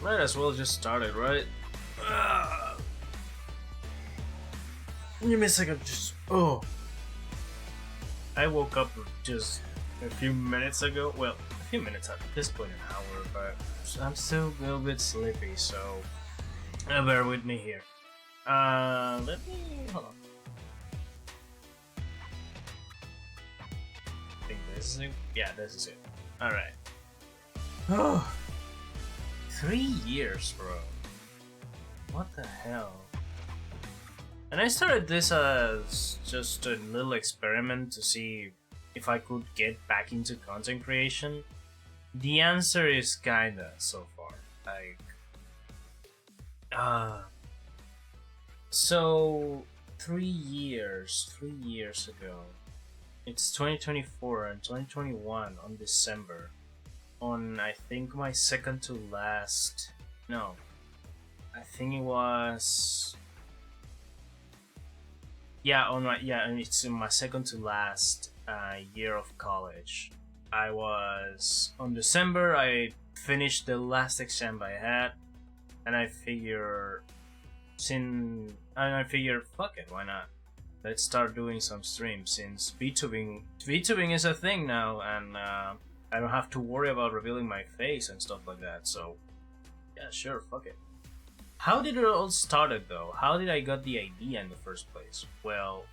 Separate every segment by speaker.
Speaker 1: Might as well just start it, right? Give me a second, just... Oh. I woke up just a few minutes ago. Well, a few minutes at this point, an hour, but I'm still a little bit sleepy, so bear with me here. Let me... Hold on. I think this is it. Yeah, this is it. Alright. Oh. 3 years, bro. What the hell? And I started this as just a little experiment to see if I could get back into content creation. The answer is kinda so far. Like, so 3 years ago. It's 2024 and 2021 on December. On I think my second to last. No, I think it was. Yeah, and it's in my second to last year of college. I was on December. I finished the last exam I had, and I figure, fuck it, why not? Let's start doing some streams since Vtubing is a thing now, and I don't have to worry about revealing my face and stuff like that. So, yeah, sure, fuck it. How did it all started though? How did I got the idea in the first place? Well,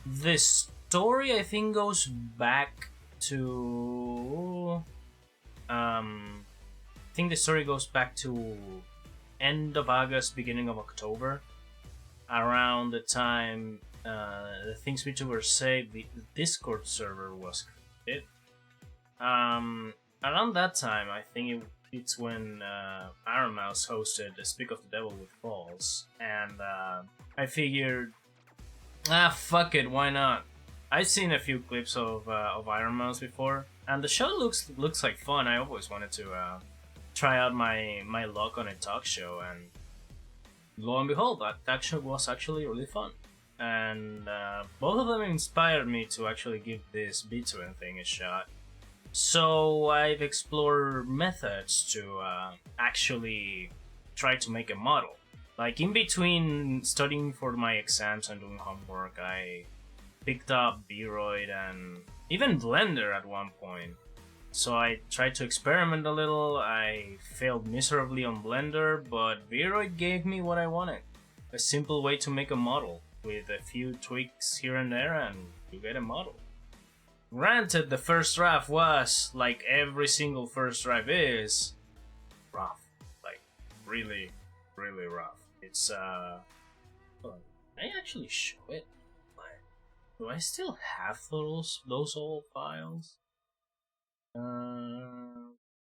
Speaker 1: this story I think goes back to I think the story goes back to end of August, beginning of October, around the time the things Vtuber say the Discord server was created. Around that time, I think it's when Iron Mouse hosted the Speak of the Devil with Falls, and I figured, fuck it, why not? I've seen a few clips of Iron Mouse before, and the show looks like fun. I always wanted to try out my luck on a talk show, and lo and behold, that talk show was actually really fun. And both of them inspired me to actually give this VTubing thing a shot. So I've explored methods to actually try to make a model. Like in between studying for my exams and doing homework, I picked up Vroid and even Blender at one point. So I tried to experiment a little. I failed miserably on Blender, but Vroid gave me what I wanted. A simple way to make a model with a few tweaks here and there, and you get a model. Granted, the first draft was, like every single first draft is, rough. Like, really, really rough. It's, hold on. Can I actually show it? Like, do I still have those old files?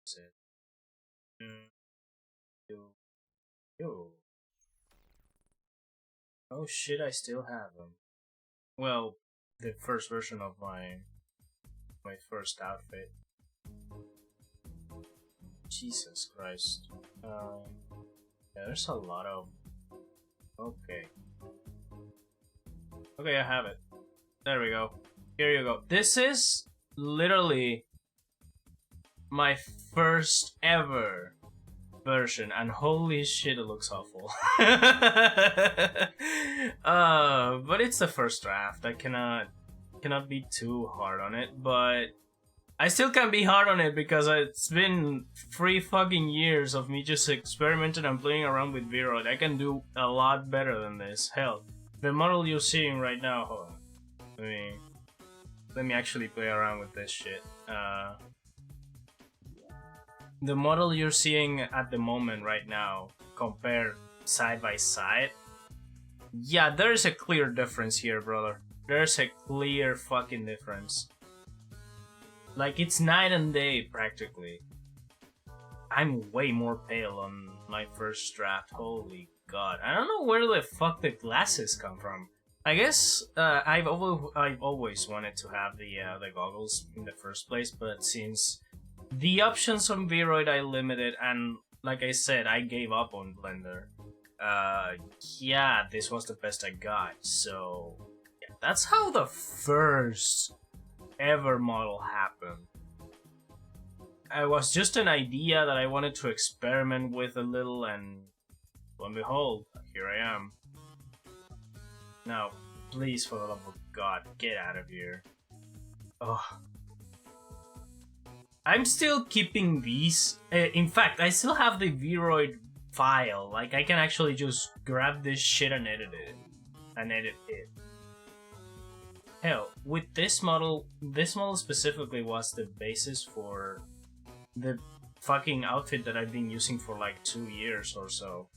Speaker 1: Is it? Yo. Oh shit, I still have them. Well, the first version of my first outfit. Jesus Christ. Yeah, there's a lot of... Okay. Okay, I have it. There we go. Here you go. This is literally my first ever version, and holy shit, it looks awful. But it's the first draft. I cannot be too hard on it, but I still can't be hard on it because it's been 3 fucking years of me just experimenting and playing around with Vroid. I can do a lot better than this. Hell, the model you're seeing right now, hold on. Let me actually play around with this shit. The model you're seeing at the moment right now, compared side by side, yeah, there's a clear difference here, brother. There's a clear fucking difference. Like, it's night and day, practically. I'm way more pale on my first draft, holy god. I don't know where the fuck the glasses come from. I guess I've always wanted to have the goggles in the first place, but since the options on Vroid I limited, and like I said, I gave up on Blender. Yeah, this was the best I got, so... Yeah, that's how the first ever model happened. I was just an idea that I wanted to experiment with a little, and lo and behold, here I am. Now, please, for the love of God, get out of here. Oh. I'm still keeping these. In fact, I still have the Vroid file. Like, I can actually just grab this shit and edit it. Hell, with this model specifically was the basis for the fucking outfit that I've been using for like 2 years or so.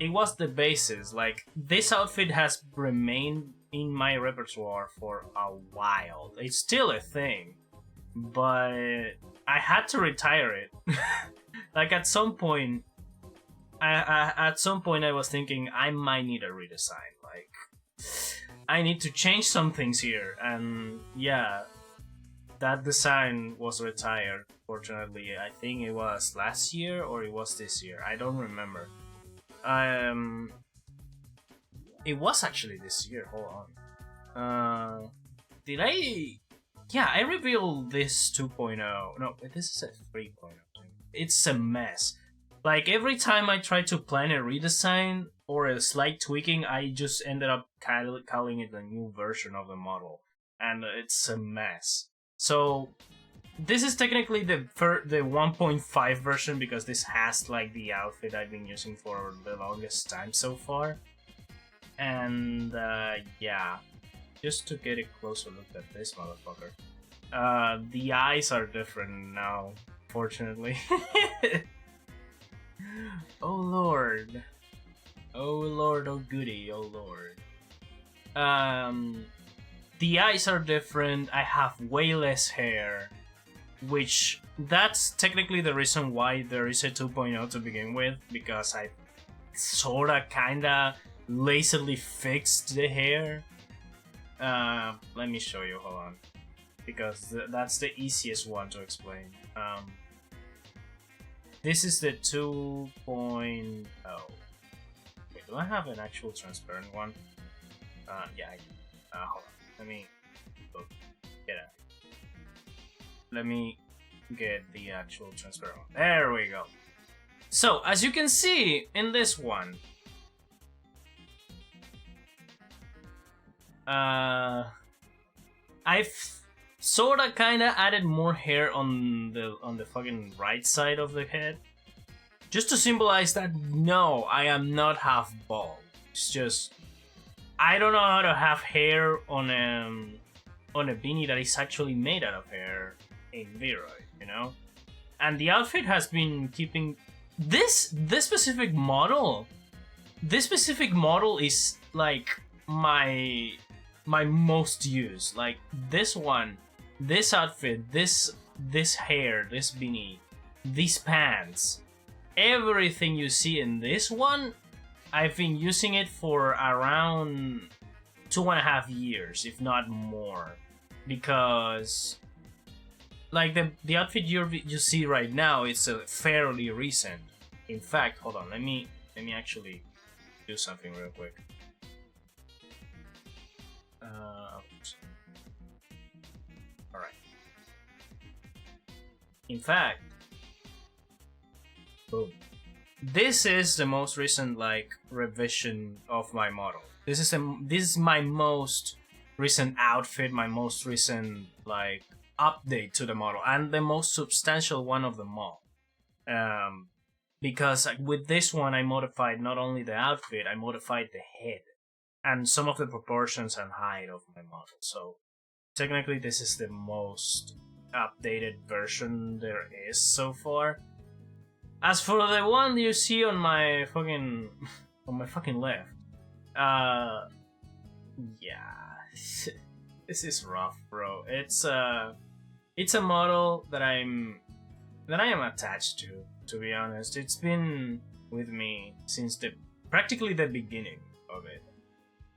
Speaker 1: It was the basis. Like, this outfit has remained in my repertoire for a while. It's still a thing, but I had to retire it. Like, at some point I was thinking I might need a redesign. Like, I need to change some things here, and yeah, that design was retired. Fortunately, I think it was last year or it was this year. I don't remember. It was actually this year. Hold on. Did I? Yeah, I revealed this 2.0. No, this is a 3.0 thing. It's a mess. Like, every time I try to plan a redesign or a slight tweaking, I just ended up calling it a new version of the model, and it's a mess. So this is technically the 1.5 version, because this has like the outfit I've been using for the longest time so far. And yeah, just to get a closer look at this motherfucker. The eyes are different now, fortunately. Oh lord. Oh lord, oh goody, oh lord. The eyes are different. I have way less hair, which that's technically the reason why there is a 2.0 to begin with, because I sorta kinda lazily fixed the hair. Let me show you, hold on, because that's the easiest one to explain. This is the 2.0. Wait, do I have an actual transparent one? Yeah, I do. Hold on. Let me get it. Let me get the actual transparent one. There we go. So, as you can see in this one, I've sorta kinda added more hair on the fucking right side of the head, just to symbolize that no, I am not half bald. It's just I don't know how to have hair on a beanie that is actually made out of hair in Vroid, you know. And the outfit has been keeping this specific model. This specific model is like my most used. Like, this one, this outfit, this hair, this beanie, these pants, everything you see in this one, I've been using it for around 2.5 years, if not more, because like the outfit you see right now, it's a fairly recent. In fact, hold on, let me actually do something real quick. Alright. In fact, boom. This is the most recent like revision of my model. This is my most recent outfit, my most recent like update to the model, and the most substantial one of them all. Because with this one, I modified not only the outfit, I modified the head and some of the proportions and height of my model. So technically, this is the most updated version there is so far. As for the one you see on my fucking left, yeah, this is rough, bro. It's a model that I am attached to be honest. It's been with me since practically the beginning of it.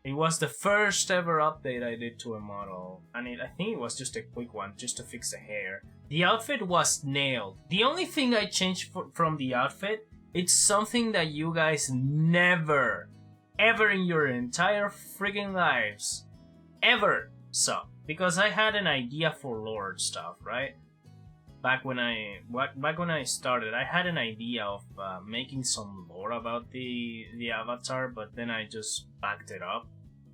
Speaker 1: It was the first ever update I did to a model, and I think it was just a quick one, just to fix the hair. The outfit was nailed. The only thing I changed from the outfit, it's something that you guys never, ever in your entire freaking lives, ever saw. Because I had an idea for Lord stuff, right? back when I started, I had an idea of making some lore about the avatar, but then I just backed it up.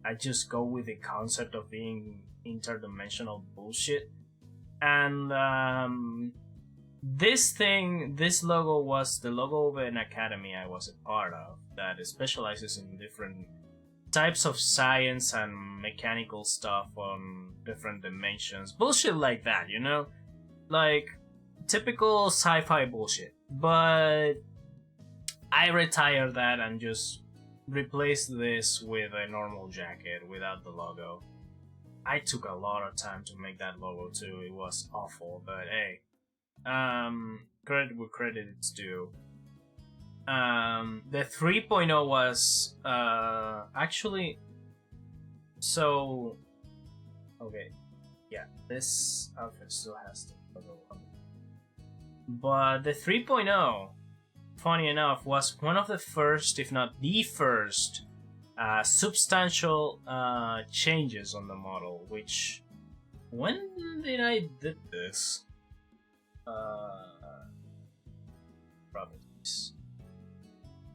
Speaker 1: I just go with the concept of being interdimensional bullshit. And this logo was the logo of an academy I was a part of that specializes in different types of science and mechanical stuff on different dimensions. Bullshit like that, you know? Like, typical sci-fi bullshit. But I retired that and just replaced this with a normal jacket without the logo. I took a lot of time to make that logo too. It was awful, but hey. Credit where credit is due. The 3.0 was actually, so okay, yeah, this outfit still has the logo on it. But the 3.0, funny enough, was one of the first, if not the first, substantial changes on the model. Which, when did I did this? Properties.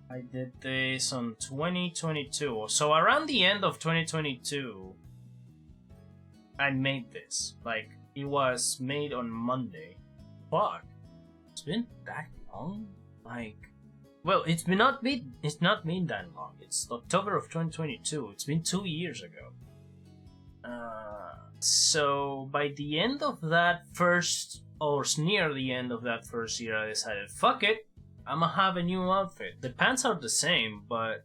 Speaker 1: I did this on 2022, so around the end of 2022, I made this. Like, it was made on Monday. Fuck, it's been that long. Like, well, it's not been that long. It's October of 2022. It's been 2 years ago. So by the end of that first, or near the end of that first year, I decided, fuck it, I'ma have a new outfit. The pants are the same, but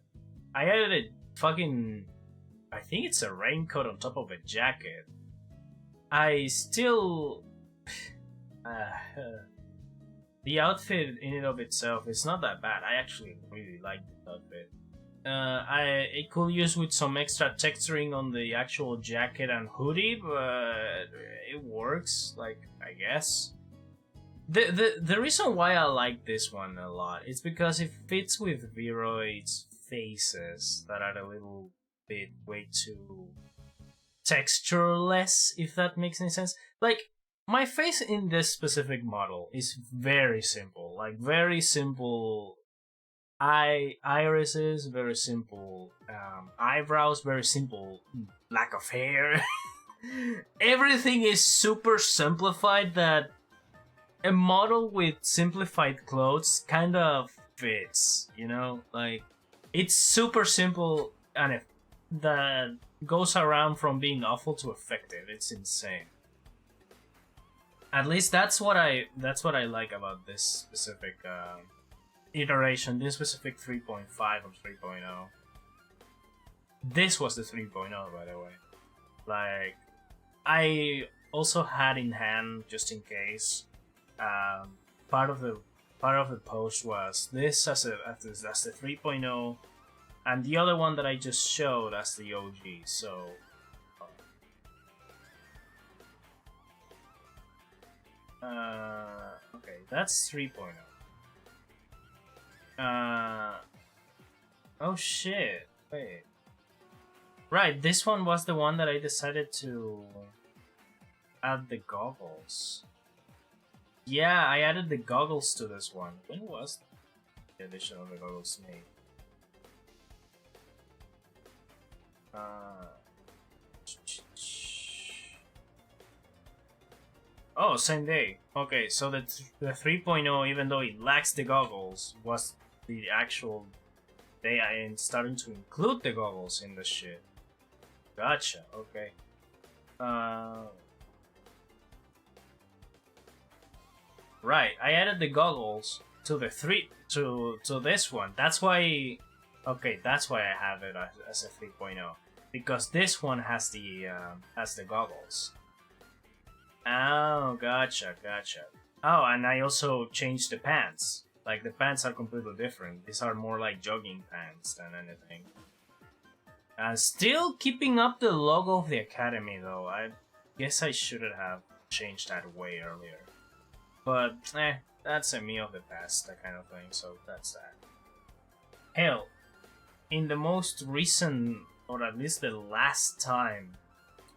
Speaker 1: I added a fucking, I think it's a raincoat on top of a jacket. I still, the outfit in and of itself is not that bad. I actually really like the outfit. It could use with some extra texturing on the actual jacket and hoodie, but it works, like, I guess. The reason why I like this one a lot is because it fits with Viroid's faces that are a little bit way too textureless, if that makes any sense. Like, my face in this specific model is very simple, like very simple irises, very simple eyebrows, very simple lack of hair. Everything is super simplified that a model with simplified clothes kind of fits, you know? Like, it's super simple and that goes around from being awful to effective. It's insane. At least that's what I like about this specific iteration, this specific 3.5 or 3.0. This was the 3.0, by the way. Like, I also had in hand, just in case, part of the post was this as the 3.0, and the other one that I just showed as the OG. So okay, that's 3.0. Oh shit, wait. Right, this one was the one that I decided to add the goggles. Yeah, I added the goggles to this one. When was the addition of the goggles made? Oh, same day. Okay, so the 3.0, even though it lacks the goggles, was the actual day I am starting to include the goggles in the shit. Gotcha, okay. Right, I added the goggles to the to this one. That's why, okay, that's why I have it as a 3.0, because this one has the goggles. Oh, gotcha. Oh, and I also changed the pants. Like, the pants are completely different. These are more like jogging pants than anything. Still keeping up the logo of the Academy, though. I guess I should have changed that way earlier. But, that's a me of the past, that kind of thing, so that's that. Hell, in the most recent, or at least the last time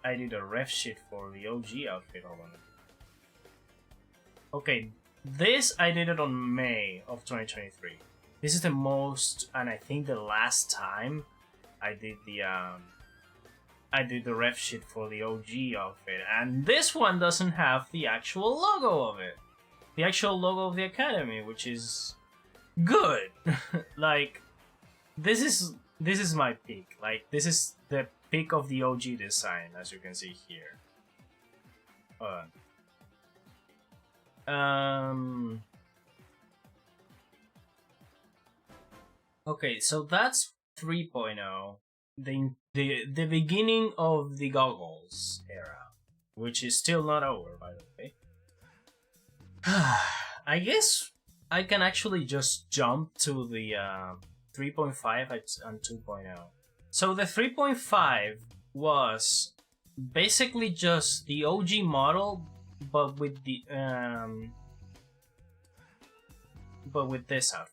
Speaker 1: I did a ref sheet for the OG outfit, hold on. Okay, this I did it on May of 2023. This is the most, and I think the last time I did the ref sheet for the OG outfit, and this one doesn't have the actual logo of it. The actual logo of the Academy, which is good. Like, this is my peak. Like, this is the peak of the OG design, as you can see here. Okay, so that's 3.0, the beginning of the goggles era, which is still not over, by the way. I guess I can actually just jump to the 3.5 and 2.0. So the 3.5 was basically just the OG model, but with this outfit.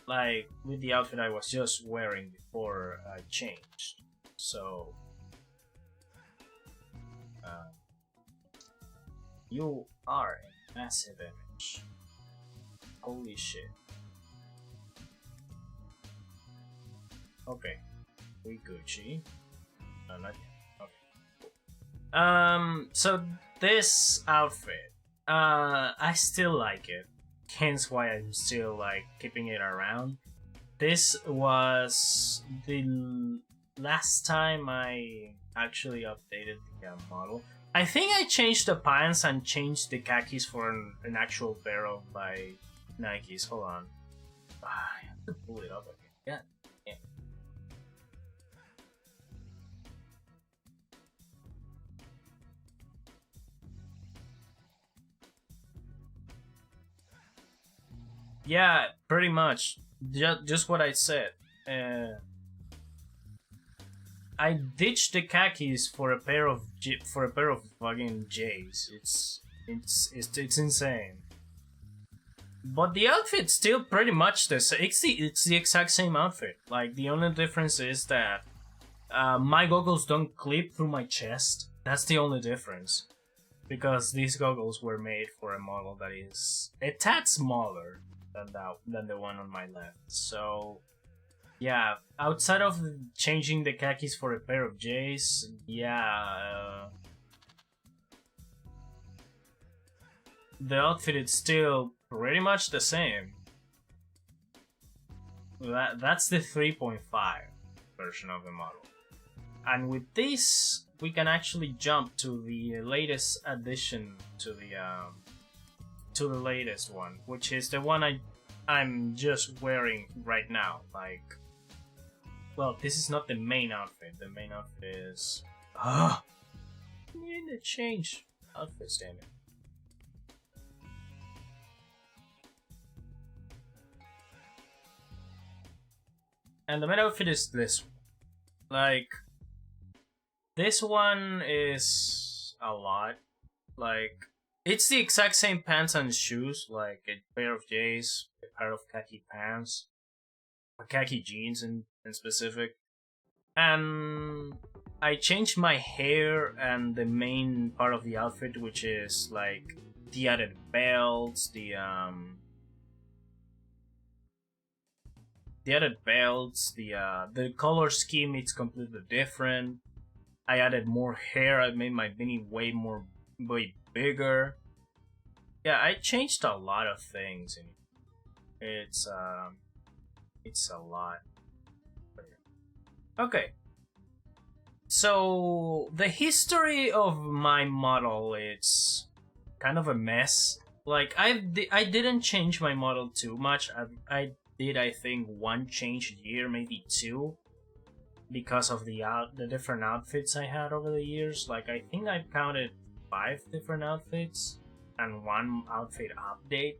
Speaker 1: Like, with the outfit I was just wearing before I changed. So, you are a massive image. Holy shit. Okay, we Gucci. No, not yet. Okay. So this outfit, I still like it. Hence why I'm still like keeping it around. This was the last time I actually updated the model. I think I changed the pants and changed the khakis for an actual pair of my Nikes. Hold on. I have to pull it up again. Yeah. Yeah, pretty much. Just what I said. I ditched the khakis for a pair of fucking J's. It's insane. But the outfit's still pretty much the same. It's the exact same outfit. Like, the only difference is that my goggles don't clip through my chest. That's the only difference. Because these goggles were made for a model that is a tad smaller than the one on my left. So yeah, outside of changing the khakis for a pair of J's, yeah, the outfit is still pretty much the same. That's the 3.5 version of the model. And with this, we can actually jump to the latest addition to the latest one, which is the one I'm just wearing right now. Like, well, this is not the main outfit. The main outfit is I need to change outfits, damn it. And the main outfit is this one. Like, this one is a lot. Like, it's the exact same pants and shoes, like a pair of J's, a pair of khaki pants, or khaki jeans in specific. And I changed my hair and the main part of the outfit, which is like the added belts, the color scheme, it's completely different. I added more hair, I made my beanie way bigger. Yeah, I changed a lot of things in it. It's a lot. Okay. So the history of my model, it's kind of a mess. Like, I didn't change my model too much. I did, I think, one change a year, maybe two, because of the different outfits I had over the years. Like, I think I counted 5 different outfits and 1 outfit update.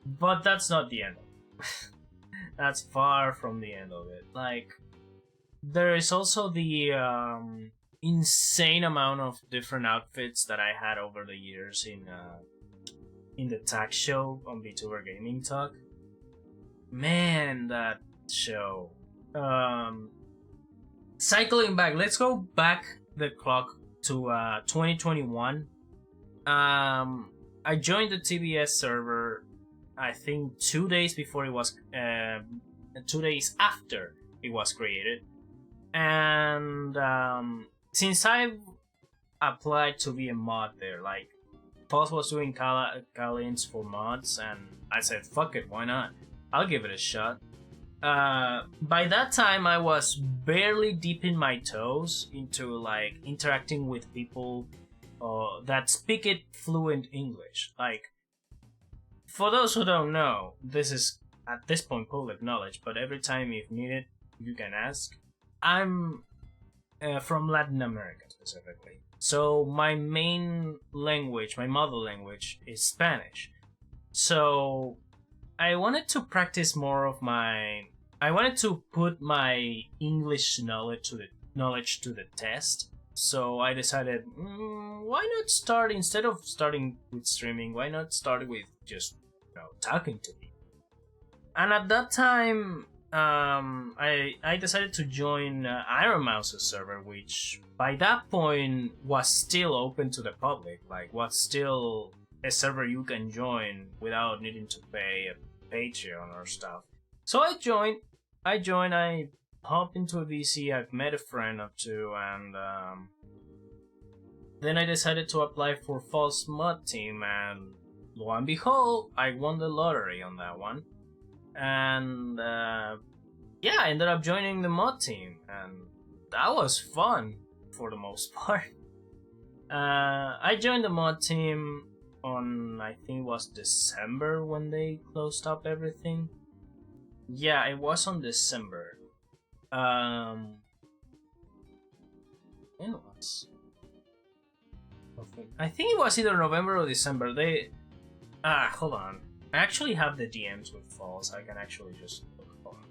Speaker 1: But that's not the end of it. That's far from the end of it. Like, there is also the insane amount of different outfits that I had over the years in the tag show on Vtuber Gaming Talk. Man, that show. Cycling back, let's go back the clock to 2021. I joined the TBS server, I think 2 days before it was, 2 days after it was created, and since I've applied to be a mod there, like Pulse was doing call-ins for mods, and I said, "Fuck it, why not? I'll give it a shot." By that time, I was barely dipping my toes into like interacting with people that speak it fluent English. Like, for those who don't know, this is at this point public knowledge, but every time if needed, you can ask. I'm from Latin America specifically, so my main language, my mother language, is Spanish. So I wanted to practice more of my. I wanted to put my English knowledge to the test. So I decided, why not start, instead of starting with streaming? Why not start with just talking to me? And at that time, I decided to join Iron Mouse's server, which by that point was still open to the public. Like, was still a server you can join without needing to pay a Patreon or stuff. So I joined. I hopped into a VC. I've met a friend or two, and then I decided to apply for False Mod Team, and lo and behold, I won the lottery on that one. And yeah, I ended up joining the mod team, and that was fun for the most part. I joined the mod team on, I think it was December when they closed up everything. Yeah, it was on December. When was? I think it was either November or December. Hold on. I actually have the DMs with Falls. I can actually just look for them.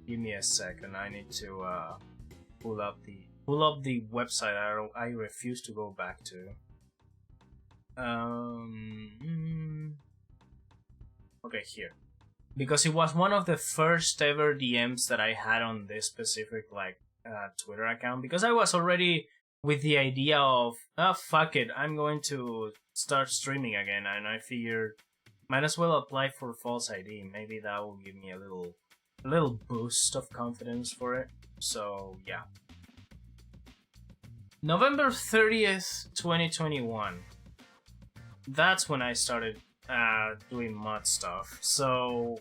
Speaker 1: Give me a second. I need to pull up the website. I refuse to go back to. Okay, here, because it was one of the first ever DMs that I had on this specific Twitter account. Because I was already with the idea of, fuck it, I'm going to start streaming again, and I figured, might as well apply for False ID. Maybe that will give me a little boost of confidence for it. So yeah. November 30th, 2021. That's when I started doing mod stuff. So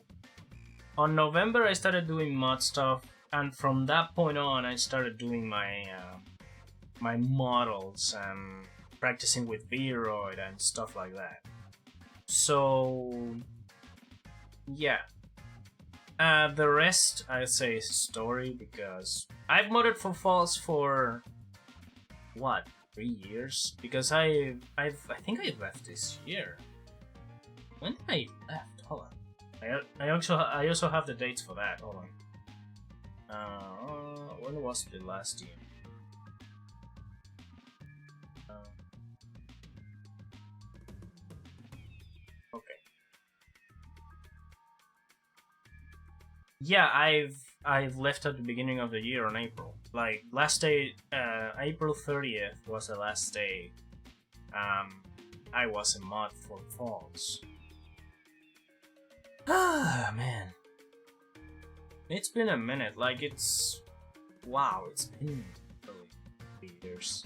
Speaker 1: on November I started doing mod stuff, and from that point on I started doing my models and practicing with Vroid and stuff like that. So yeah, the rest I'd say is story, because I've modded for False for what, 3 years? Because I think I left this year. When did I left? Hold on. I also have the dates for that. Hold on. When was the last year? Okay. Yeah, I've left at the beginning of the year on April. Like, last day, April 30th was the last day I was a mod for Falls. Ah, man. It's been a minute. Like, wow, it's been really 3 years.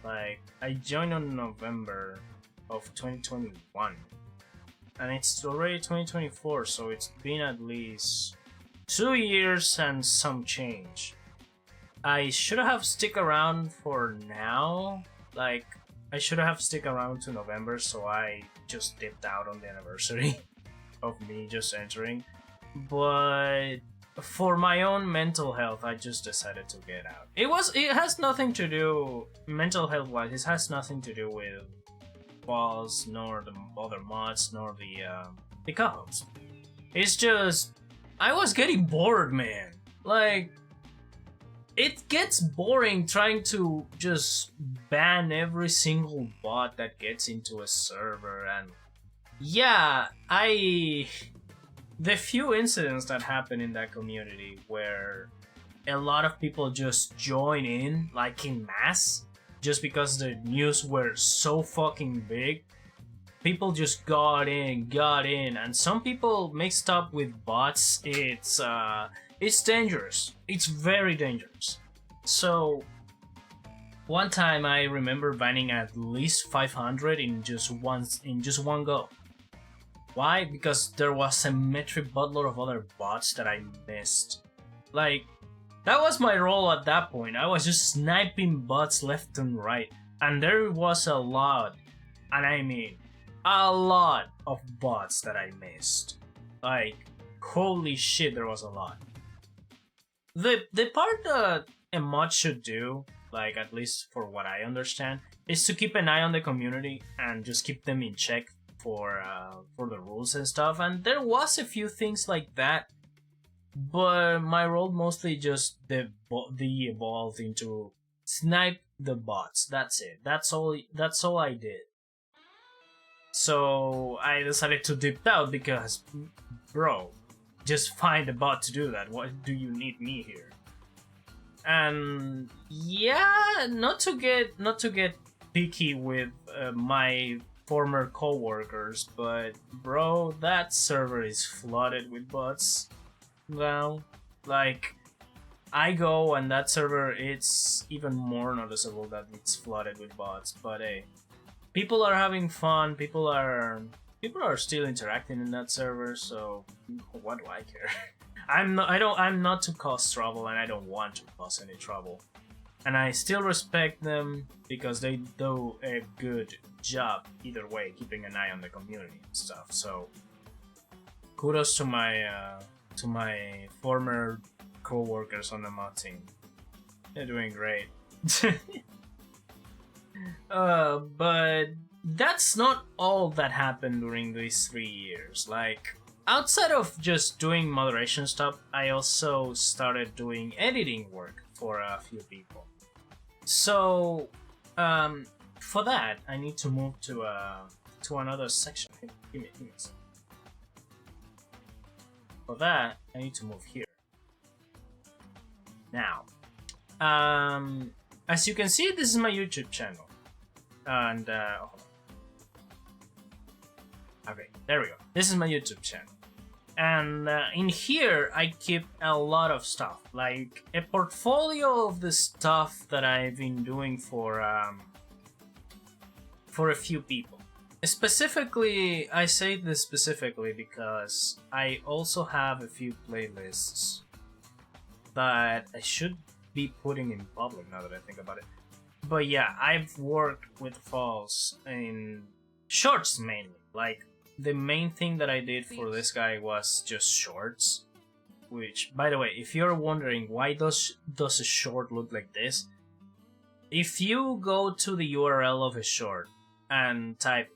Speaker 1: Like, I joined on November of 2021. And it's already 2024, so it's been at least 2 years and some change. I should have stick around for now. Like, I should have stick around to November, so I just dipped out on the anniversary of me just entering. But for my own mental health, I just decided to get out. It has nothing to do, mental health wise, it has nothing to do with Falls, nor the other mods, nor the co-hosts. It's just, I was getting bored, man. Like, it gets boring trying to just ban every single bot that gets into a server. And yeah, the few incidents that happen in that community where a lot of people just join in, like in mass, just because the news were so fucking big, people just got in, and some people mixed up with bots. It's dangerous. It's very dangerous. So one time I remember banning at least 500 in just one go. Why? Because there was a metric buttload of other bots that I missed. Like, that was my role at that point. I was just sniping bots left and right. And there was a lot, and I mean a lot of bots that I missed. Like, holy shit, there was a lot. The part that a mod should do, like at least for what I understand, is to keep an eye on the community and just keep them in check for the rules and stuff. And there was a few things like that, but my role mostly just evolved into snipe the bots. That's it. That's all I did. So I decided to dip out because, bro, just find a bot to do that. What do you need me here? And yeah, not to get picky with my former co-workers, but bro, that server is flooded with bots now. Like, I go and that server, it's even more noticeable that it's flooded with bots. But hey, people are having fun. People are still interacting in that server. So what do I care? I'm not to cause trouble, and I don't want to cause any trouble. And I still respect them because they do a good job either way, keeping an eye on the community and stuff. So kudos to my former co-workers on the mod team. They're doing great. But that's not all that happened during these 3 years. Like, outside of just doing moderation stuff, I also started doing editing work for a few people. So, for that, I need to move to another section. Give me a second. For that, I need to move here. Now, as you can see, this is my YouTube channel. And, okay, there we go. This is my YouTube channel. And in here, I keep a lot of stuff, like a portfolio of the stuff that I've been doing for a few people. Specifically, I say this specifically because I also have a few playlists that I should be putting in public now that I think about it. But yeah, I've worked with Falls in shorts mainly. Like, the main thing that I did for this guy was just shorts. Which, by the way, if you're wondering why does a short look like this, if you go to the URL of a short and type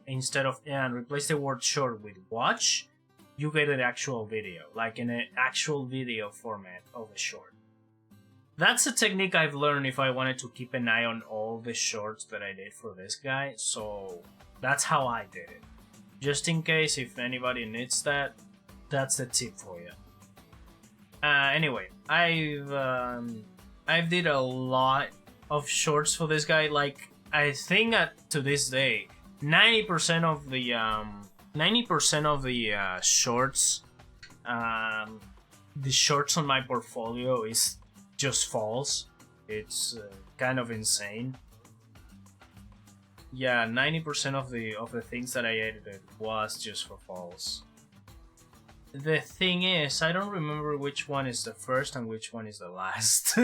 Speaker 1: and replace the word short with watch, you get an actual video, like in an actual video format of a short. That's a technique I've learned if I wanted to keep an eye on all the shorts that I did for this guy, so that's how I did it. Just in case if anybody needs that, that's the tip for you. Anyway, I've did a lot of shorts for this guy. Like, I think to this day, 90% of the shorts, the shorts on my portfolio is just false. It's kind of insane. Yeah, 90% of the things that I edited was just for false. The thing is, I don't remember which one is the first and which one is the last.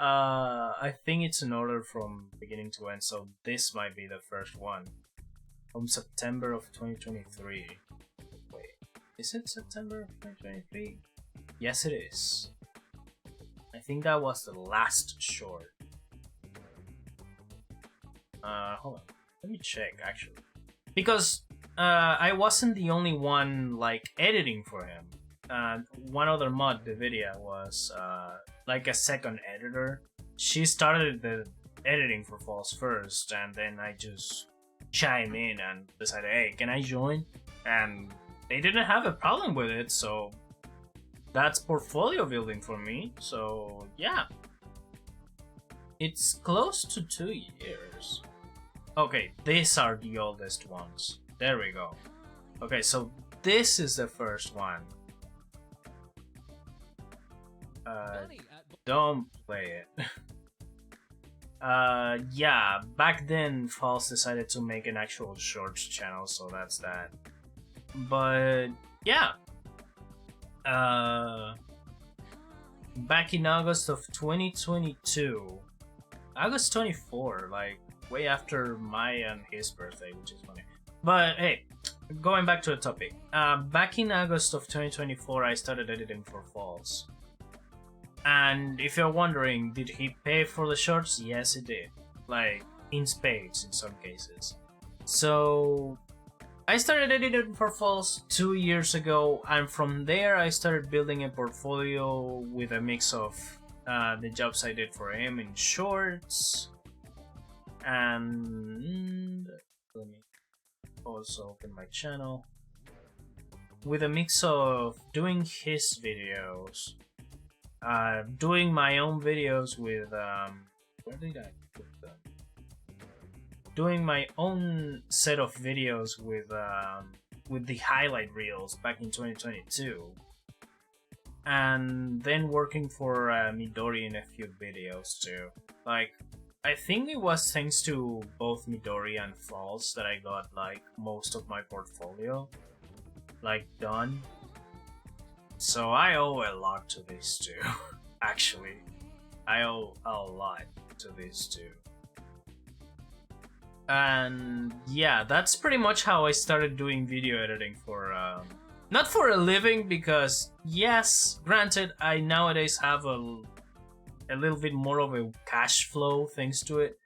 Speaker 1: I think it's in order from beginning to end, so this might be the first one. From September of 2023. Wait, is it September of 2023? Yes, it is. I think that was the last short. Hold on. Let me check, actually. Because I wasn't the only one, like, editing for him. One other mod, Nvidia, was like a second editor. She started the editing for Falls first, and then I just chime in and decided, hey, can I join? And they didn't have a problem with it, so that's portfolio building for me. So yeah, it's close to 2 years. Okay, these are the oldest ones. There we go. Okay, so this is the first one. Don't play it. Yeah, back then False decided to make an actual shorts channel, so that's that. But yeah. Back in August of 2022. August 24, like way after my and his birthday, which is funny. But hey, going back to the topic. Back in August of 2024, I started editing for False. And if you're wondering, did he pay for the shorts? Yes, he did. Like, in spades in some cases. So, I started editing for False 2 years ago, and from there I started building a portfolio with a mix of the jobs I did for him in shorts, and let me also open my channel, with a mix of doing his videos, doing my own videos with where did I put them? Doing my own set of videos with the highlight reels back in 2022, and then working for Midori in a few videos too. Like, I think it was thanks to both Midori and False that I got like most of my portfolio like done. So I owe a lot to these two. Actually, I owe a lot to these two. And yeah, that's pretty much how I started doing video editing for not for a living, because yes, granted, I nowadays have a little bit more of a cash flow thanks to it.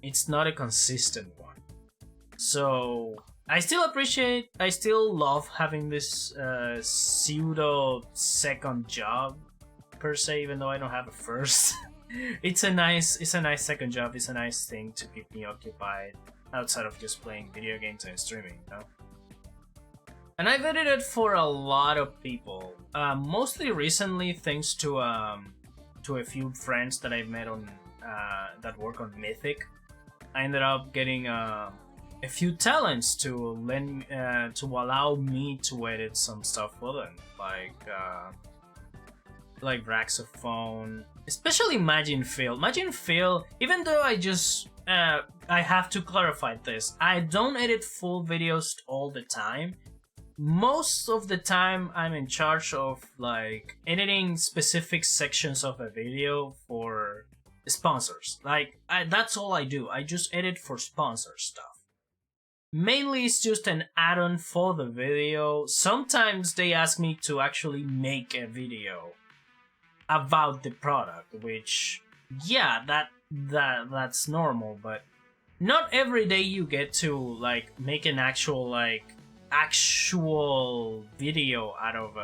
Speaker 1: It's not a consistent one. So I still love having this pseudo second job per se, even though I don't have a first. It's a nice second job. It's a nice thing to keep me occupied outside of just playing video games and streaming, you know? And I've edited for a lot of people, mostly recently thanks to a few friends that I've met on that work on Mythic. I ended up getting a few talents to lend to allow me to edit some stuff for them, like Raxophone, especially Imagine Phil. Imagine Phil, even though I have to clarify this, I don't edit full videos all the time. Most of the time I'm in charge of like editing specific sections of a video for sponsors. Like, that's all I do. I just edit for sponsor stuff. Mainly it's just an add-on for the video. Sometimes they ask me to actually make a video about the product, which yeah, that's normal, but not every day you get to like make an actual video out of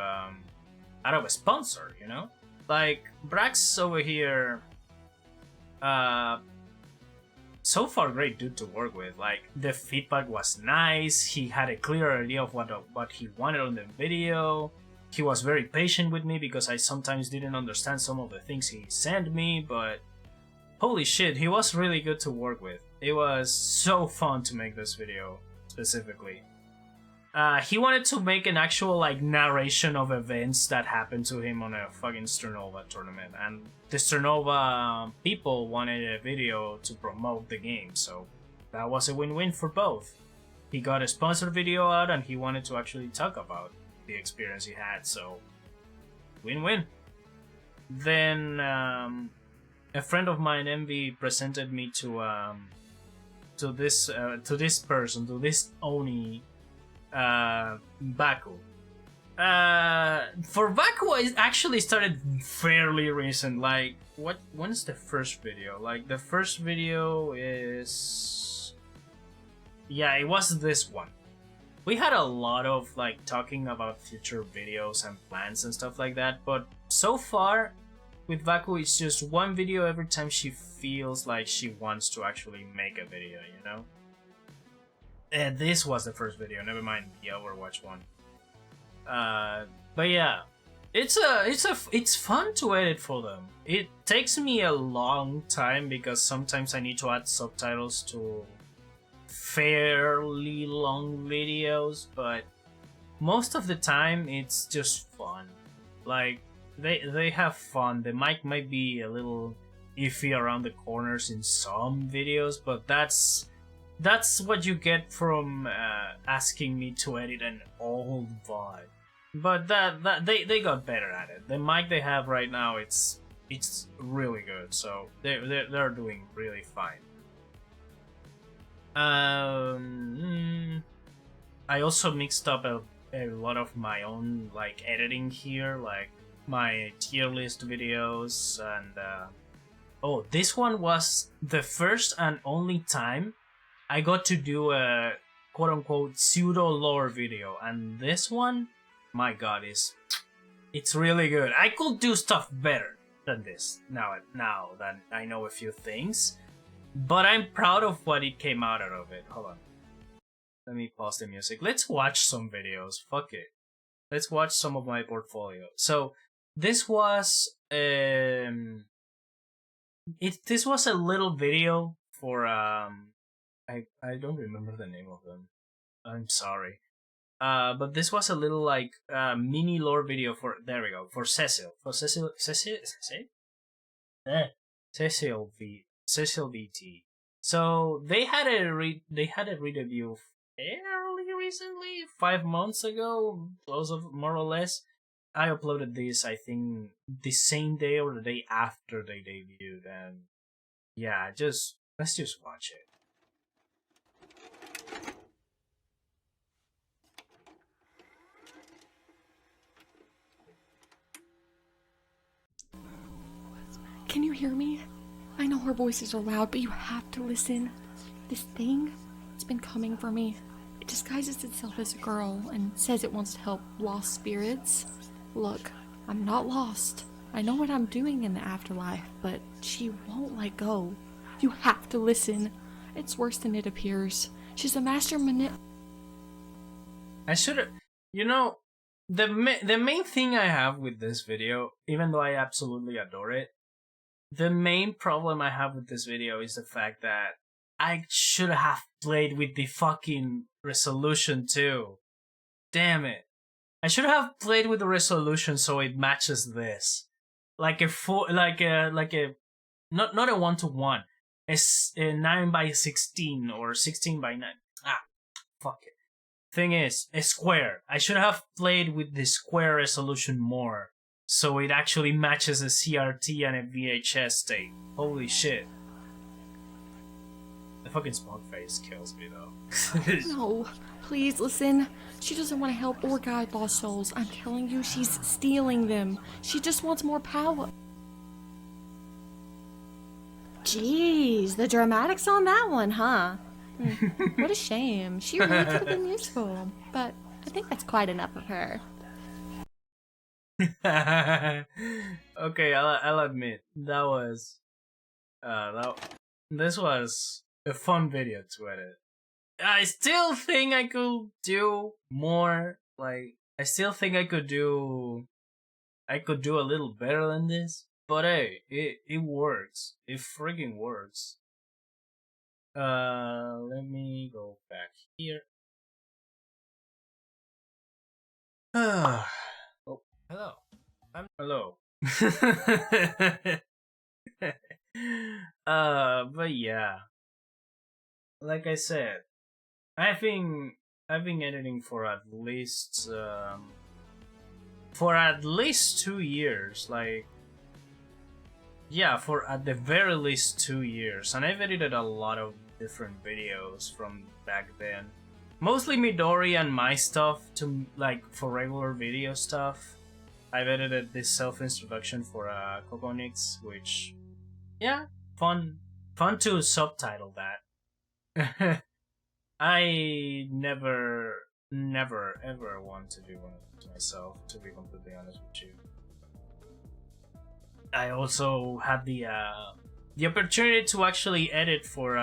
Speaker 1: a sponsor, you know? Like Brax over here, so far great dude to work with. Like, the feedback was nice. He had a clear idea of what he wanted on the video. He was very patient with me because I sometimes didn't understand some of the things he sent me, but holy shit, he was really good to work with. It was so fun to make this video, specifically. He wanted to make an actual like narration of events that happened to him on a fucking Sternova tournament, and the Sternova people wanted a video to promote the game, so that was a win-win for both. He got a sponsored video out, and he wanted to actually talk about the experience he had, so win-win. Then a friend of mine, Envy, presented me to this person, to this Oni. Baku. For Baku, I actually started fairly recent. Like, when's the first video? Like, the first video is... yeah, it was this one. We had a lot of, like, talking about future videos and plans and stuff like that, but so far, with Baku, it's just one video every time she feels like she wants to actually make a video, you know? This was the first video, never mind the Overwatch one. But yeah, it's fun to edit for them. It takes me a long time because sometimes I need to add subtitles to fairly long videos, but most of the time it's just fun. Like they have fun. The mic might be a little iffy around the corners in some videos, but that's what you get from asking me to edit an old VOD. But that they got better at it. The mic they have right now, it's really good. So they're doing really fine. I also mixed up a lot of my own like editing here, like my tier list videos, and oh, this one was the first and only time I got to do a quote-unquote pseudo-lore video, and this one, my god, it's really good. I could do stuff better than this now that I know a few things, but I'm proud of what it came out of it. Hold on. Let me pause the music. Let's watch some videos. Fuck it. Let's watch some of my portfolio. So this was this was a little video for I don't remember the name of them. I'm sorry. But this was a little like mini lore video for, there we go, for Cecil VT. So they had a re-debut fairly recently, 5 months ago, more or less. I uploaded this, I think, the same day or the day after they debuted, and yeah, let's just watch it.
Speaker 2: Can you hear me? I know her voices are loud, but you have to listen. This thing, it's been coming for me. It disguises itself as a girl and says it wants to help lost spirits. Look, I'm not lost. I know what I'm doing in the afterlife, but she won't let go. You have to listen. It's worse than it appears. She's a master
Speaker 1: I should've... You know, the main thing I have with this video, even though I absolutely adore it, the main problem I have with this video is the fact that I should have played with the fucking resolution too. Damn it. I should have played with the resolution so it matches this. Like a not a 1:1. A 9:16 or 16:9. Ah, fuck it. Thing is, a square. I should have played with the square resolution more, so it actually matches a CRT and a VHS tape. Holy shit. The fucking smog face kills me though.
Speaker 2: No, please listen. She doesn't want to help or guide lost souls. I'm telling you, she's stealing them. She just wants more power. Jeez, the dramatics on that one, huh? What a shame. She really could have been useful, but I think that's quite enough of her.
Speaker 1: Okay, I'll admit this was a fun video to edit. I still think I could do more. Like, I still think I could do a little better than this. But hey, it works. It freaking works. Let me go back here. Oh, hello. Hello. But yeah. Like I said, I've been editing for at least 2 years, like, yeah, for at the very least 2 years, and I've edited a lot of different videos from back then. Mostly Midori and my stuff, to like for regular video stuff. I've edited this self-introduction for Kokonix, which, yeah, fun to subtitle that. I never ever want to do one of those myself, to be completely honest with you. I also had the opportunity to actually edit for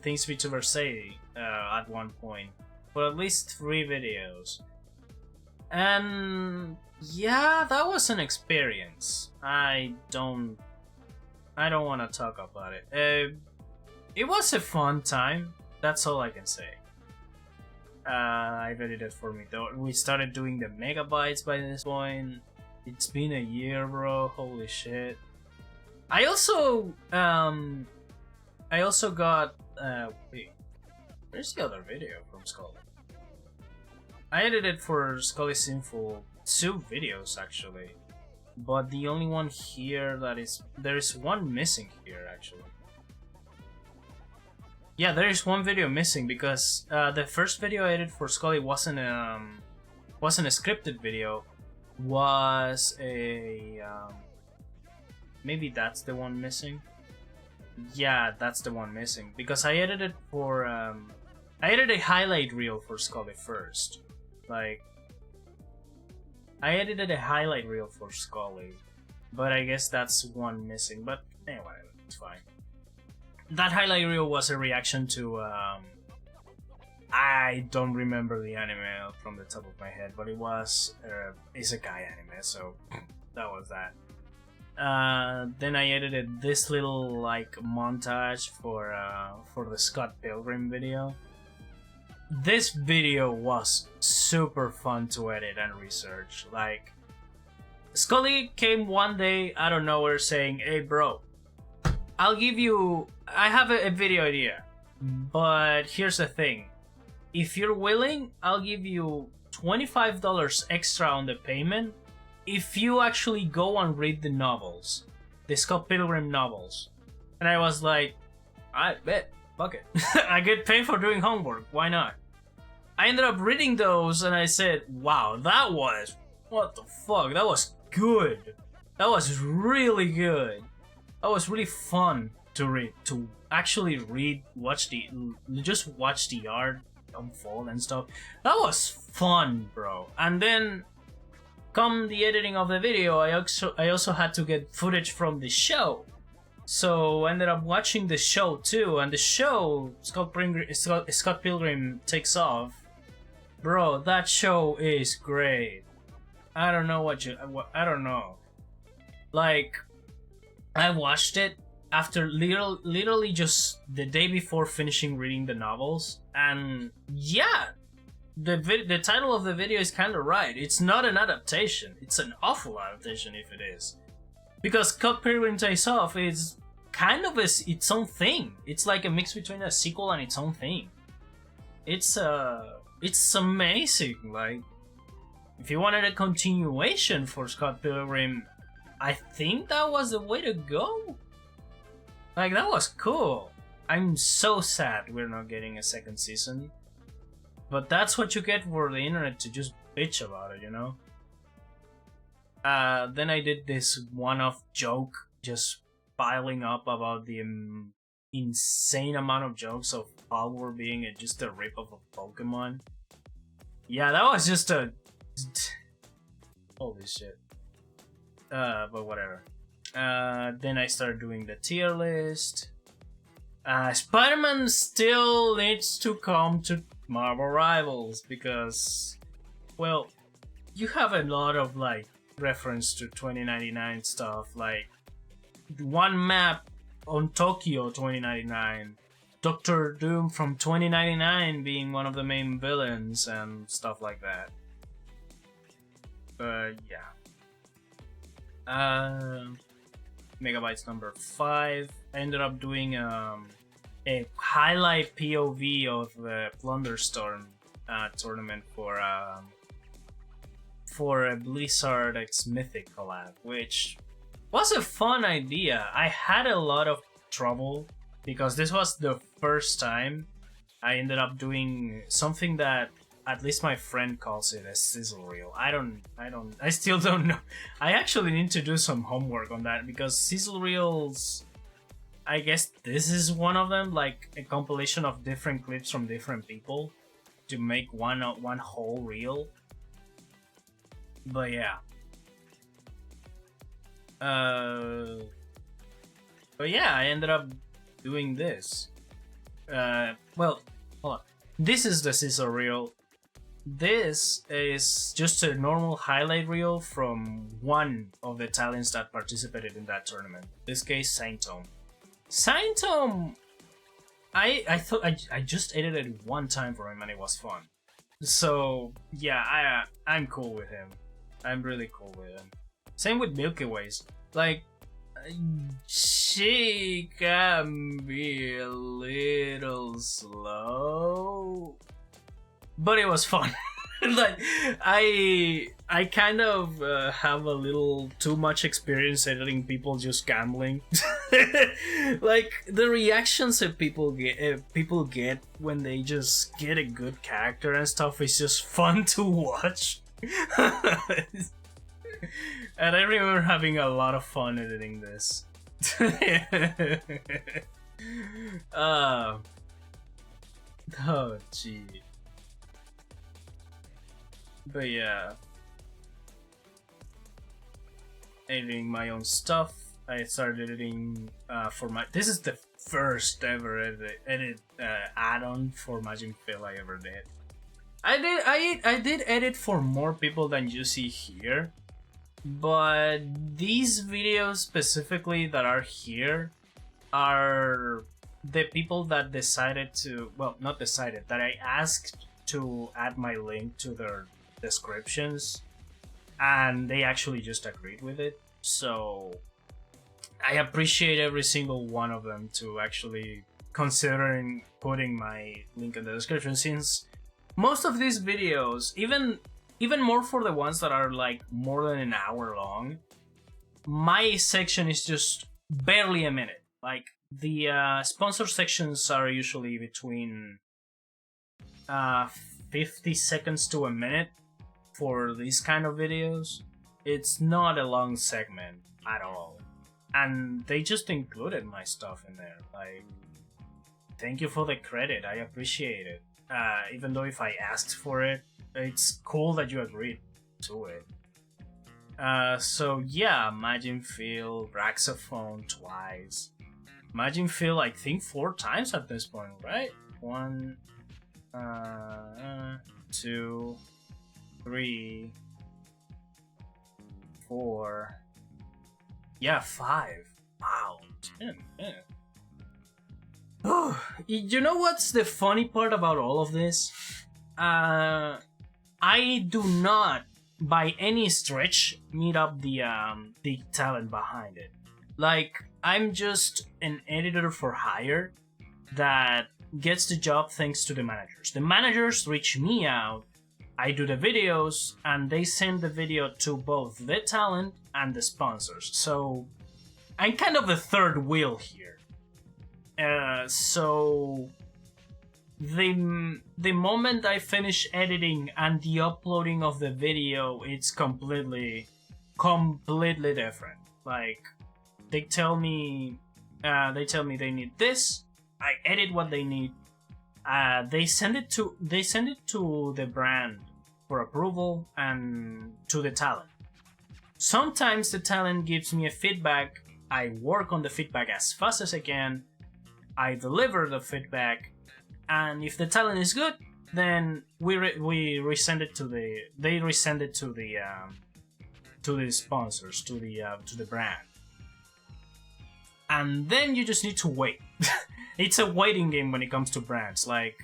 Speaker 1: Things Vtuber Say at one point, for at least 3 videos. And yeah, that was an experience. I don't want to talk about it. It was a fun time. That's all I can say. I've edited for me though. We started doing the megabytes by this point. It's been a year, bro. Holy shit. I also got wait, where's the other video from Scully? I edited for Scully Sinful 2 videos actually, but the only one here that is there is one missing here actually. Yeah, there is one video missing because the first video I edited for Scully wasn't a scripted video, was a maybe that's the one missing. Yeah, that's the one missing because I edited for I edited a highlight reel for Scully first. Like I edited a highlight reel for Scully, but I guess that's one missing. But anyway, it's fine. That highlight reel was a reaction to I don't remember the anime from the top of my head, but it was isekai anime, so that was that. Then I edited this little like montage for the Scott Pilgrim video. This video was super fun to edit and research. Like, Scully came one day out of nowhere saying, "Hey bro, I have a video idea, but here's the thing. If you're willing, I'll give you $25 extra on the payment if you actually go and read the novels, the Scott Pilgrim novels." And I was like, I bet, fuck it. I get paid for doing homework, why not? I ended up reading those and I said, wow, what the fuck, that was good. That was really good. That was really fun to read, to actually read, just watch the art unfold and stuff. That was fun, bro. And then, come the editing of the video, I also had to get footage from the show. So I ended up watching the show too, and the show, Scott Pilgrim Takes Off. Bro, that show is great. I don't know I don't know. Like, I watched it after literally just the day before finishing reading the novels, and yeah, the title of the video is kind of right. It's not an adaptation. It's an awful adaptation if it is, because Scott Pilgrim Takes Off is kind of its own thing. It's like a mix between a sequel and its own thing. It's amazing. Like, if you wanted a continuation for Scott Pilgrim, I think that was the way to go. Like, that was cool. I'm so sad we're not getting a second season. But that's what you get for the internet to just bitch about it, you know? Then I did this one-off joke, just piling up about the insane amount of jokes of Power being just a rip-off of Pokemon. Yeah, that was just a... Holy shit. But whatever. Then I started doing the tier list. Spider-Man still needs to come to Marvel Rivals because, well, you have a lot of like reference to 2099 stuff, like one map on Tokyo 2099, Doctor Doom from 2099 being one of the main villains and stuff like that. Yeah. Megabytes number 5. I ended up doing a highlight POV of the Plunderstorm tournament for a Blizzard X Mythic collab, which was a fun idea. I had a lot of trouble because this was the first time I ended up doing something that at least my friend calls it a sizzle reel. I still don't know. I actually need to do some homework on that because sizzle reels, I guess this is one of them, like a compilation of different clips from different people to make one whole reel. But yeah. But yeah, I ended up doing this. Well, hold on. This is the sizzle reel. This is just a normal highlight reel from one of the talents that participated in that tournament. In this case, Saintome. Saintome I thought I just edited it one time for him and it was fun. So yeah, I'm cool with him. I'm really cool with him. Same with Milky Ways. Like, she can be a little slow, but it was fun. Like, I kind of have a little too much experience editing people just gambling. Like, the reactions that people get when they just get a good character and stuff is just fun to watch. And I remember having a lot of fun editing this. Oh gee. But yeah, editing my own stuff. I started editing for my. This is the first ever edit add-on for Majin Phil I ever did. I did edit for more people than you see here, but these videos specifically that are here are the people that decided to. Well, not decided. That I asked to add my link to their descriptions, and they actually just agreed with it. So I appreciate every single one of them to actually considering putting my link in the description, since most of these videos, even more for the ones that are like more than an hour long, my section is just barely a minute. Like, the sponsor sections are usually between 50 seconds to a minute for these kind of videos. It's not a long segment at all. And they just included my stuff in there. Like, thank you for the credit. I appreciate it. Even though if I asked for it, it's cool that you agreed to it. So yeah, Majin Phil, Raxophone twice. Majin Phil, I think 4 times at this point, right? 1, 2, 3, 4. Yeah, 5. Wow. 10, man. Oh, you know what's the funny part about all of this? I do not, by any stretch, meet up the talent behind it. Like, I'm just an editor for hire that gets the job thanks to the managers. The managers reach me out, I do the videos, and they send the video to both the talent and the sponsors. So I'm kind of the third wheel here. So the moment I finish editing and the uploading of the video, it's completely different. Like, they tell me they need this, I edit what they need. They send it to the brand for approval and to the talent. Sometimes the talent gives me a feedback. I work on the feedback as fast as I can. I deliver the feedback, and if the talent is good, then we resend it to the. They resend it to the sponsors, to the brand, and then you just need to wait. It's a waiting game when it comes to brands. Like,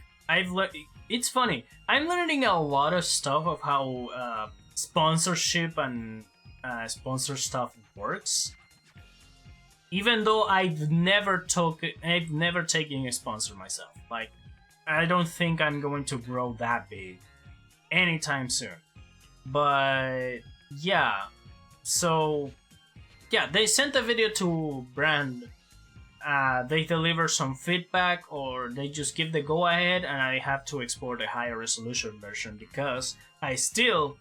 Speaker 1: it's funny. I'm learning a lot of stuff of how sponsorship and sponsor stuff works. Even though I've never taken a sponsor myself. Like, I don't think I'm going to grow that big anytime soon. But yeah, so yeah, they sent the video to brand. They deliver some feedback, or they just give the go ahead, and I have to export a higher resolution version because I still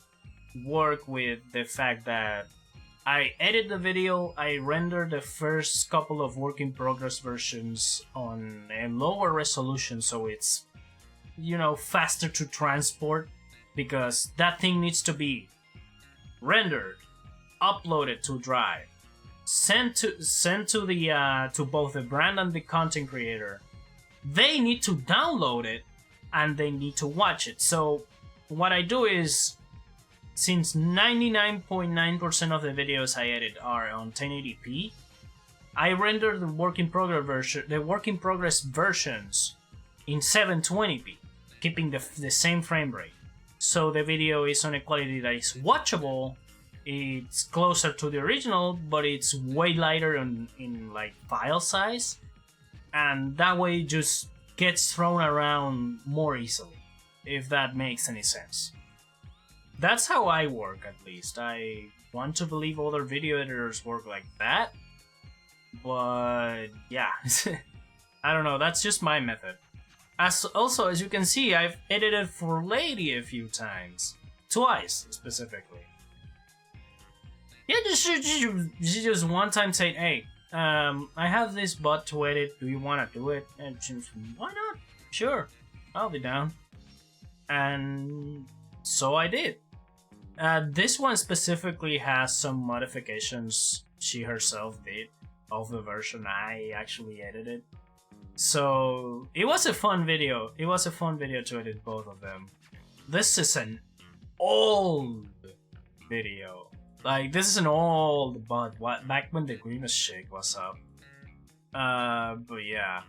Speaker 1: work with the fact that I edit the video, I render the first couple of work in progress versions on a lower resolution, so it's, faster to transport, because that thing needs to be rendered, uploaded to Drive, sent to both the brand and the content creator. They need to download it and they need to watch it. So what I do is, since 99.9% of the videos I edit are on 1080p, I rendered the work in progress versions in 720p, keeping the same frame rate. So the video is on a quality that is watchable. It's closer to the original, but it's way lighter in like file size, and that way it just gets thrown around more easily, if that makes any sense. That's how I work, at least. I want to believe other video editors work like that, but yeah, I don't know, that's just my method. As you can see, I've edited for Lady a few times. Twice, specifically. Yeah, she just one time said, hey, I have this bot to edit, do you want to do it? And she was, why not? Sure, I'll be down. And so I did. This one specifically has some modifications she herself did of the version I actually edited. So it was a fun video. It was a fun video to edit both of them. This is an old video. Like, this is an old bot, back when the Grimace Shake was up. But yeah.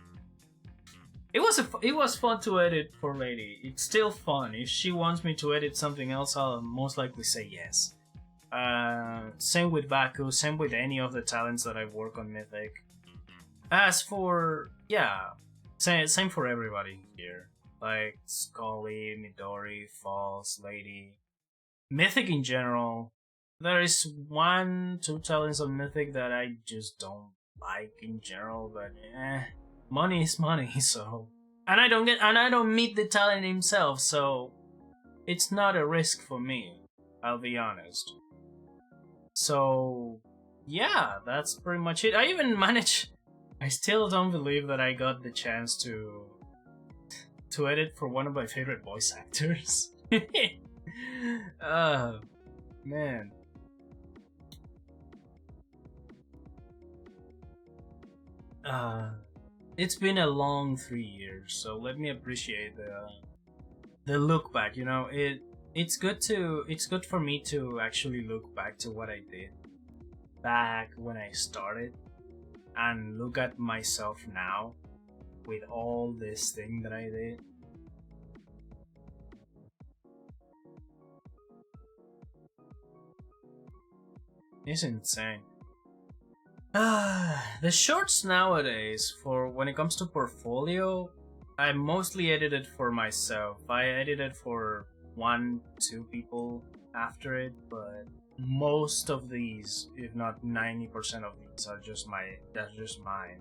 Speaker 1: It was fun to edit for Lady. It's still fun. If she wants me to edit something else, I'll most likely say yes. Same with Baku, same with any of the talents that I work on Mythic. As for, yeah, same for everybody here. Like Scully, Midori, Falls, Lady. Mythic in general. There is 1-2 talents on Mythic that I just don't like in general, but money is money, so. And I don't meet the talent himself, so it's not a risk for me, I'll be honest. So yeah, that's pretty much it. I still don't believe that I got the chance to edit for one of my favorite voice actors. Man. It's been a long 3 years, so let me appreciate the look back. You know, it's good for me to actually look back to what I did back when I started and look at myself now with all this thing that I did. It's insane. The shorts nowadays, for when it comes to portfolio, I mostly edited for myself. I edited for 1-2 people after it, but most of these, if not 90% of these, that's just mine.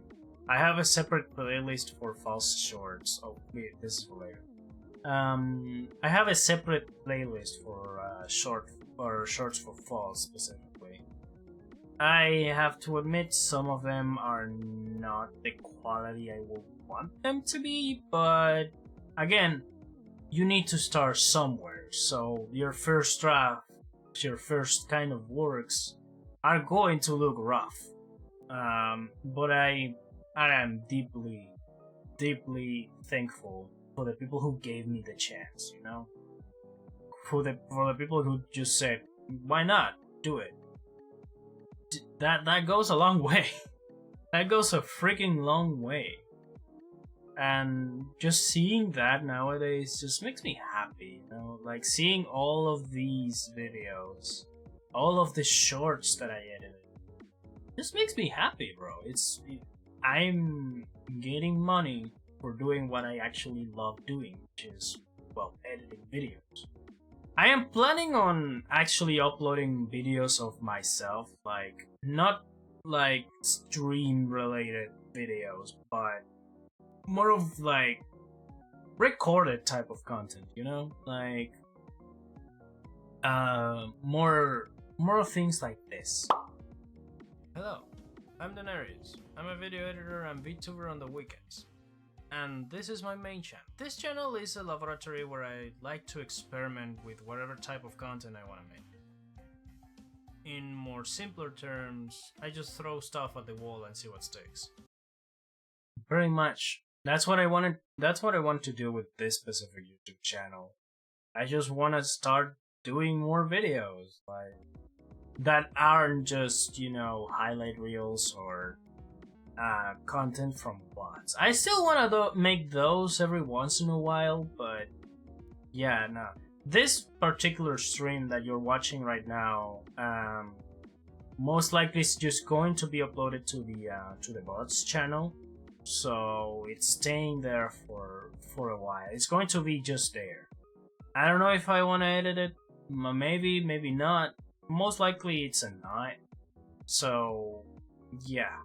Speaker 1: I have a separate playlist for false shorts. Oh wait, this is for later. I have a separate playlist for shorts for false specifically. I have to admit some of them are not the quality I would want them to be, but again, you need to start somewhere, so your first draft, your first kind of works are going to look rough. But I am deeply, deeply thankful for the people who gave me the chance, you know? For the people who just said, why not? Do it. That goes a long way. That goes a freaking long way. And just seeing that nowadays just makes me happy, you know? Like, seeing all of these videos, all of the shorts that I edited, just makes me happy, bro. I'm getting money for doing what I actually love doing, which is, well, editing videos. I am planning on actually uploading videos of myself, like, not like stream related videos, but more of like recorded type of content, you know? Like more of things like this. Hello, I'm Daenerys. I'm a video editor and Vtuber on the weekends. And this is my main channel. This channel is a laboratory where I like to experiment with whatever type of content I want to make. In more simpler terms, I just throw stuff at the wall and see what sticks. Pretty much. That's what I want to do with this specific YouTube channel. I just want to start doing more videos like that aren't just, you know, highlight reels or content from bots. I still want to make those every once in a while, but yeah, no. This particular stream that you're watching right now, most likely is just going to be uploaded to the bots channel, so it's staying there for a while. It's going to be just there. I don't know if I want to edit it. Maybe not. Most likely it's a not. So yeah.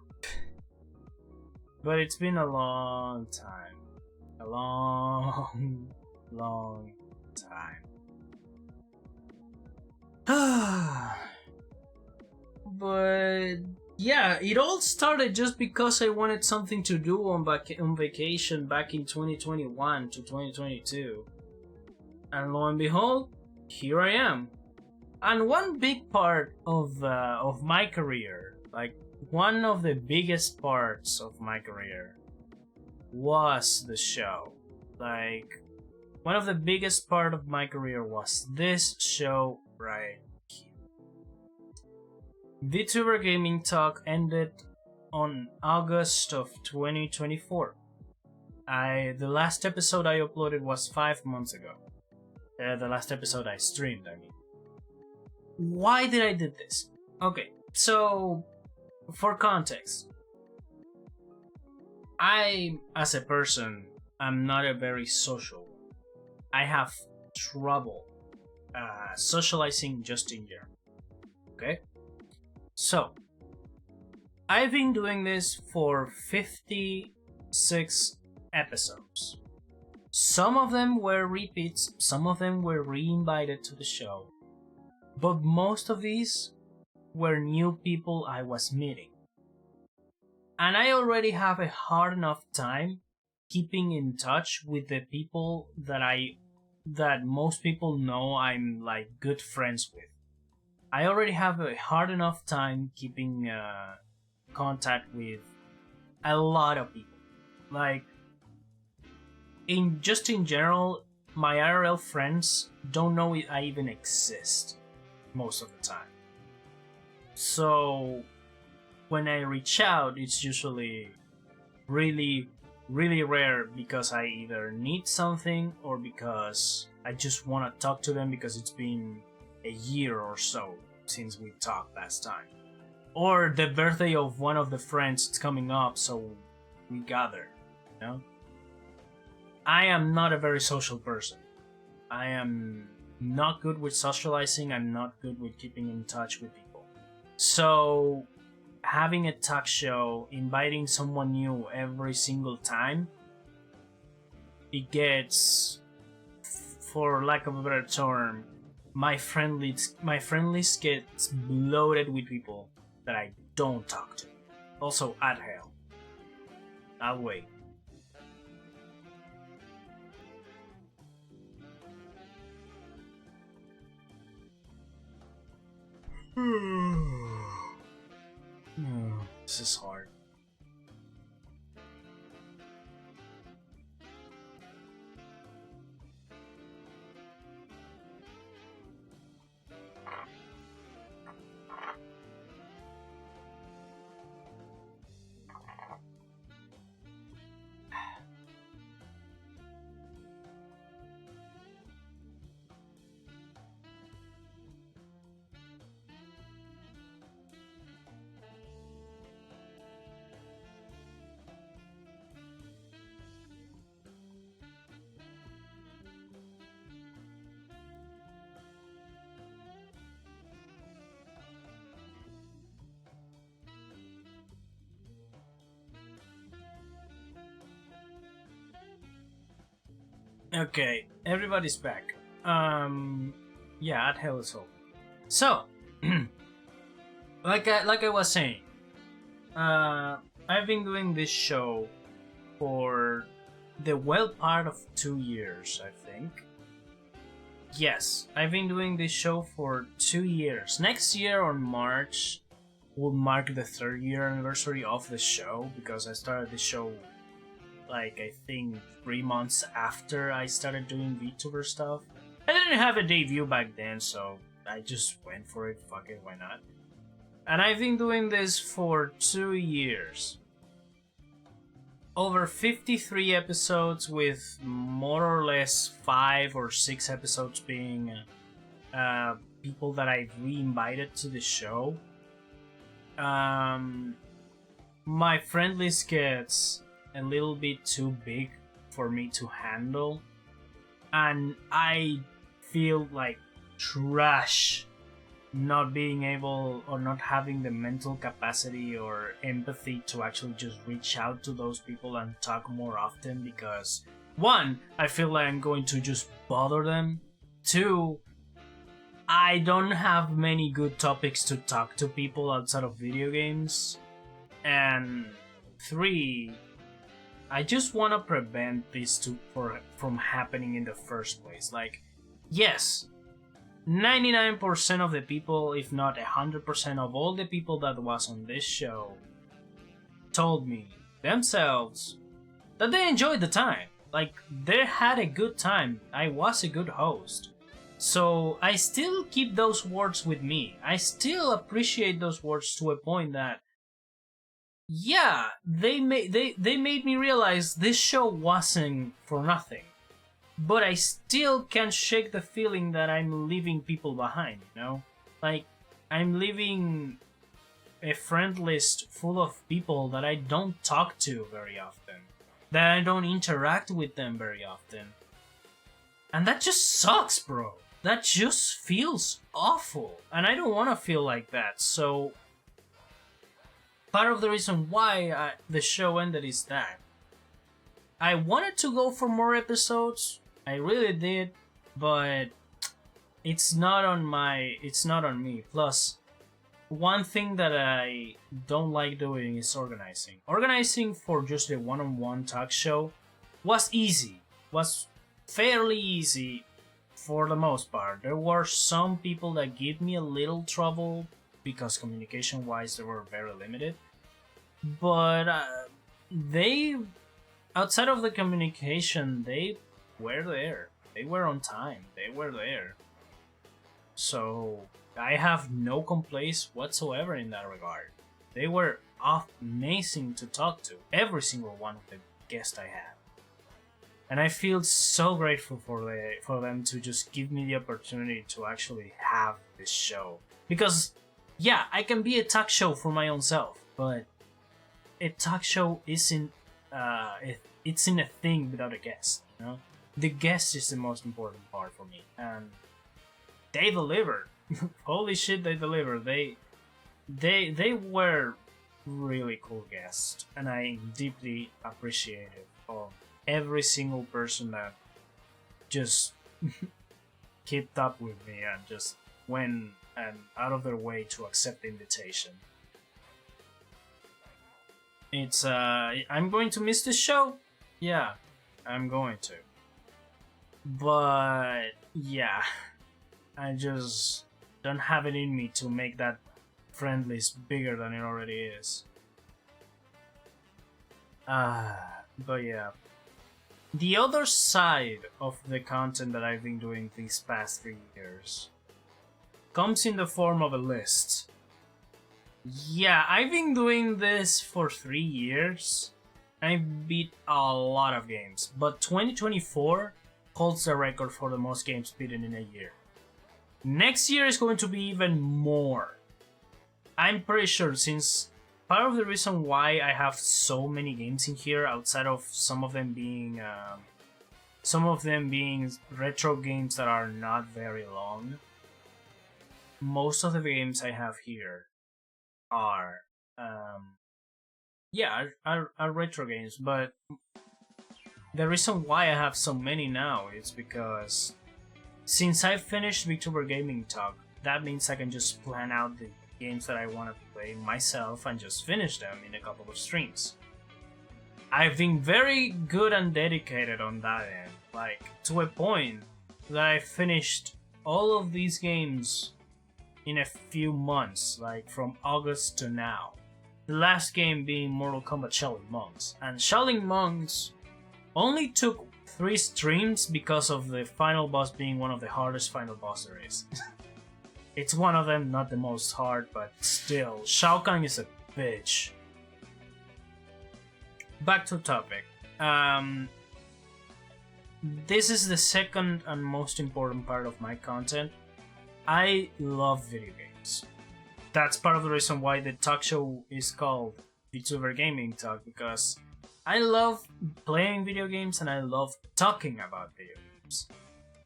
Speaker 1: But it's been a long time. A long, long time. But yeah, it all started just because I wanted something to do on vacation back in 2021 to 2022. And lo and behold, here I am. And one big part of my career, like one of the biggest parts of my career, was the show. Like, one of the biggest part of my career was this show right here. Vtuber Gaming Talk ended on August of 2024. The last episode I uploaded was 5 months ago. The last episode I streamed, I mean. Why did I do this? Okay, so for context, I, as a person, am not a very social. I have trouble socializing just in general. Okay? So, I've been doing this for 56 episodes. Some of them were repeats, some of them were re-invited to the show. But most of these were new people I was meeting. And I already have a hard enough time keeping in touch with the people that most people know I'm like good friends with. I already have a hard enough time keeping contact with a lot of people. Like, in general, my IRL friends don't know I even exist most of the time. So when I reach out, it's usually really, really rare because I either need something or because I just want to talk to them because it's been a year or so since we talked last time. Or the birthday of one of the friends is coming up, so we gather, you know? I am not a very social person. I am not good with socializing, I'm not good with keeping in touch with people. So, having a talk show, inviting someone new every single time, it gets, for lack of a better term, my friend list gets bloated with people that I don't talk to. Also, at hell. I'll wait. This is hard. Okay, everybody's back. Yeah, at hell is hope. So, like I was saying, I've been doing this show for the well part of 2 years, I think. Yes, I've been doing this show for 2 years. Next year on March will mark the 3rd year anniversary of the show because I started the show like I think 3 months after I started doing VTuber stuff. I didn't have a debut back then, so I just went for it. Fuck it, why not? And I've been doing this for 2 years. over 53 episodes, with more or less 5 or 6 episodes being people that I've re-invited to the show. My friend list gets a little bit too big for me to handle, and I feel like trash not being able or not having the mental capacity or empathy to actually just reach out to those people and talk more often, because one, I feel like I'm going to just bother them. Two, I don't have many good topics to talk to people outside of video games. And three, I just want to prevent this from happening in the first place. Like, yes, 99% of the people, if not 100% of all the people that was on this show, told me themselves that they enjoyed the time. Like, they had a good time. I was a good host. So I still keep those words with me. I still appreciate those words to a point that, yeah, they made me realize this show wasn't for nothing. But I still can't shake the feeling that I'm leaving people behind, you know? Like, I'm leaving a friend list full of people that I don't talk to very often, that I don't interact with them very often. And that just sucks, bro. That just feels awful. And I don't want to feel like that, so part of the reason why the show ended is that I wanted to go for more episodes. I really did, but it's not on me. Plus, one thing that I don't like doing is organizing. Organizing for just a one-on-one talk show was fairly easy for the most part. There were some people that gave me a little trouble because communication-wise they were very limited. But outside of the communication, they were there. They were on time. They were there. So I have no complaints whatsoever in that regard. They were amazing to talk to. Every single one of the guests I had. And I feel so grateful for them to just give me the opportunity to actually have this show. Because, yeah, I can be a talk show for my own self, but a talk show isn't it's in a thing without a guest, you know? The guest is the most important part for me, and they delivered. Holy shit, they delivered. They were really cool guests, and I deeply appreciative of every single person that just kept up with me and just went and out of their way to accept the invitation. It's I'm going to miss this show. Yeah, I'm going to. But yeah, I just don't have it in me to make that friend list bigger than it already is. But yeah. The other side of the content that I've been doing these past 3 years comes in the form of a list. Yeah, I've been doing this for 3 years. I beat a lot of games, but 2024 holds the record for the most games beaten in a year. Next year is going to be even more. I'm pretty sure, since part of the reason why I have so many games in here, outside of some of them being retro games that are not very long, most of the games I have here are retro games. But the reason why I have so many now is because since I finished Vtuber Gaming Talk, that means I can just plan out the games that I want to play myself and just finish them in a couple of streams. I've been very good and dedicated on that end, like to a point that I finished all of these games in a few months, like from August to now. The last game being Mortal Kombat Shaolin Monks, and Shaolin Monks only took 3 streams because of the final boss being one of the hardest final boss there is. It's one of them, not the most hard, but still, Shao Kahn is a bitch. back to topic. This is the second and most important part of my content. I love video games. That's part of the reason why the talk show is called Vtuber Gaming Talk, because I love playing video games and I love talking about video games.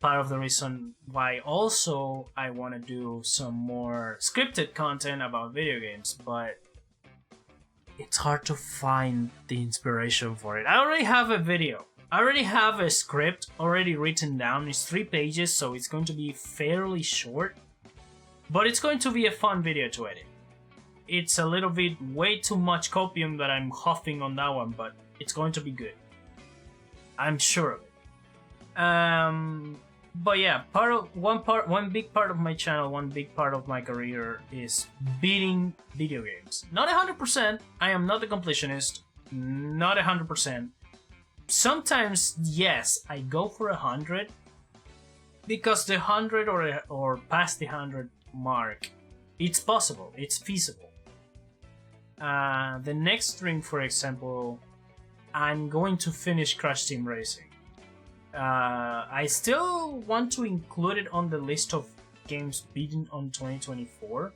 Speaker 1: Part of the reason why also I want to do some more scripted content about video games, but it's hard to find the inspiration for it. I already have a video. I already have a script already written down. It's 3 pages, so it's going to be fairly short. But it's going to be a fun video to edit. It's a little bit way too much copium that I'm huffing on that one, but it's going to be good. I'm sure of it. But yeah, one big part of my channel, one big part of my career is beating video games. Not 100%. I am not a completionist. Not 100%. Sometimes, yes, I go for 100 because the 100 or past the 100 mark, it's possible, it's feasible. The next stream, for example, I'm going to finish Crash Team Racing. I still want to include it on the list of games beaten on 2024,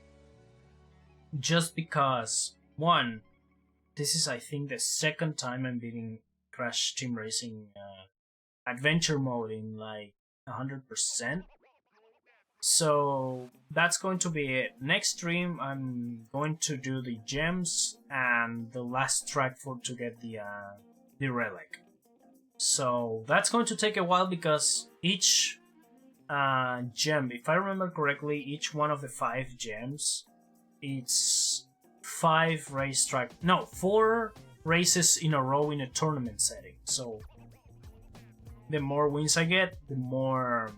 Speaker 1: just because, one, this is I think the second time I'm beating Crash Team Racing adventure mode in like 100%. So that's going to be it. Next stream I'm going to do the gems and the last track to get the relic. So that's going to take a while because each gem, if I remember correctly, each one of the 5 gems, it's 4 races in a row in a tournament setting. So the more wins I get, the more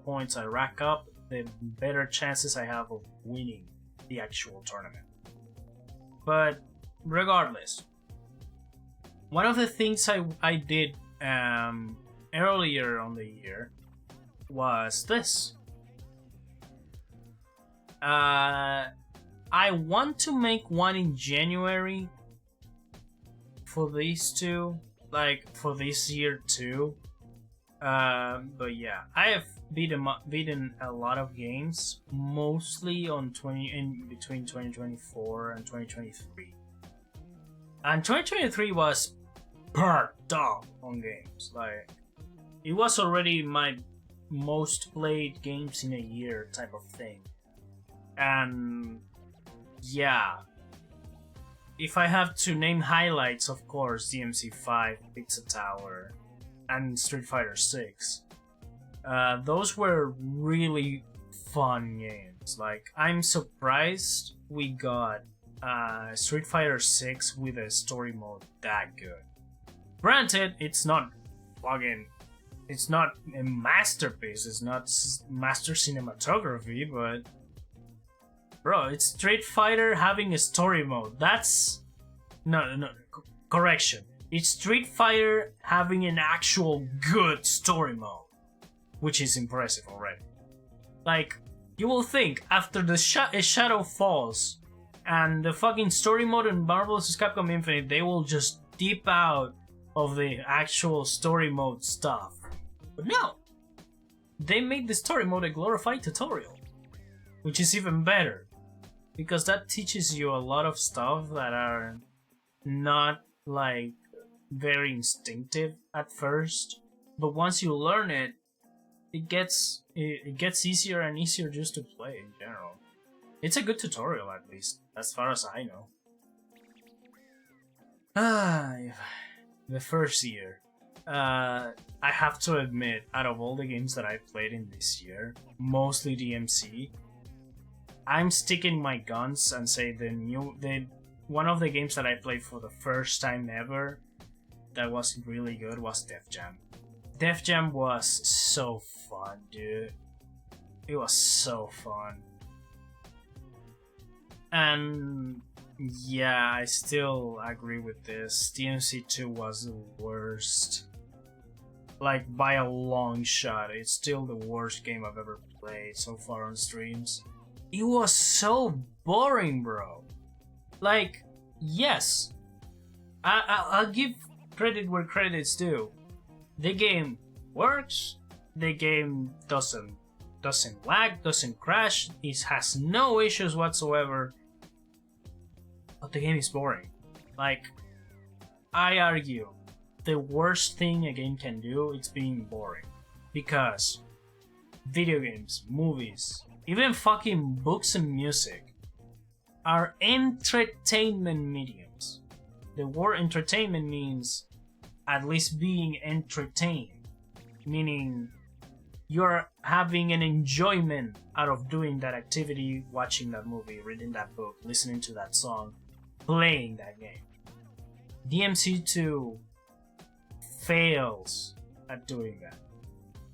Speaker 1: points I rack up, the better chances I have of winning the actual tournament. But regardless, one of the things I did earlier on the year was this. I want to make one in January for these two, like for this year too. But yeah, I have beaten a lot of games, mostly in between 2024 and 2023. And 2023 was perked up on games. Like, it was already my most played games in a year type of thing. And yeah, if I have to name highlights, of course, DMC5, Pizza Tower, and Street Fighter 6. Those were really fun games. Like, I'm surprised we got Street Fighter 6 with a story mode that good. Granted, it's not a masterpiece, it's not master cinematography, but bro, it's Street Fighter having a story mode. That's correction. It's Street Fighter having an actual good story mode, which is impressive already. Like, you will think after the Shadow Falls and the fucking story mode in Marvel vs. Capcom Infinite, they will just dip out of the actual story mode stuff. But no, they made the story mode a glorified tutorial, which is even better, because that teaches you a lot of stuff that are not like very instinctive at first, but once you learn it, it gets easier and easier just to play in general. It's a good tutorial, at least as far as I know. The first year, I have to admit, out of all the games that I played in this year, mostly DMC, I'm sticking my guns and say one of the games that I played for the first time ever that was really good was Def Jam. Def Jam was so fun, dude. It was so fun. And yeah, I still agree with this. DMC2 was the worst. Like, by a long shot. It's still the worst game I've ever played so far on streams. It was so boring, bro. Like, yes, I'll give credit where credit's due. The game works. The game doesn't lag, doesn't crash. It has no issues whatsoever. But the game is boring. Like, I argue, the worst thing a game can do is being boring. Because video games, movies, even fucking books and music are entertainment mediums. The word entertainment means at least being entertained, meaning you're having an enjoyment out of doing that activity, watching that movie, reading that book, listening to that song, playing that game. DMC2 fails at doing that.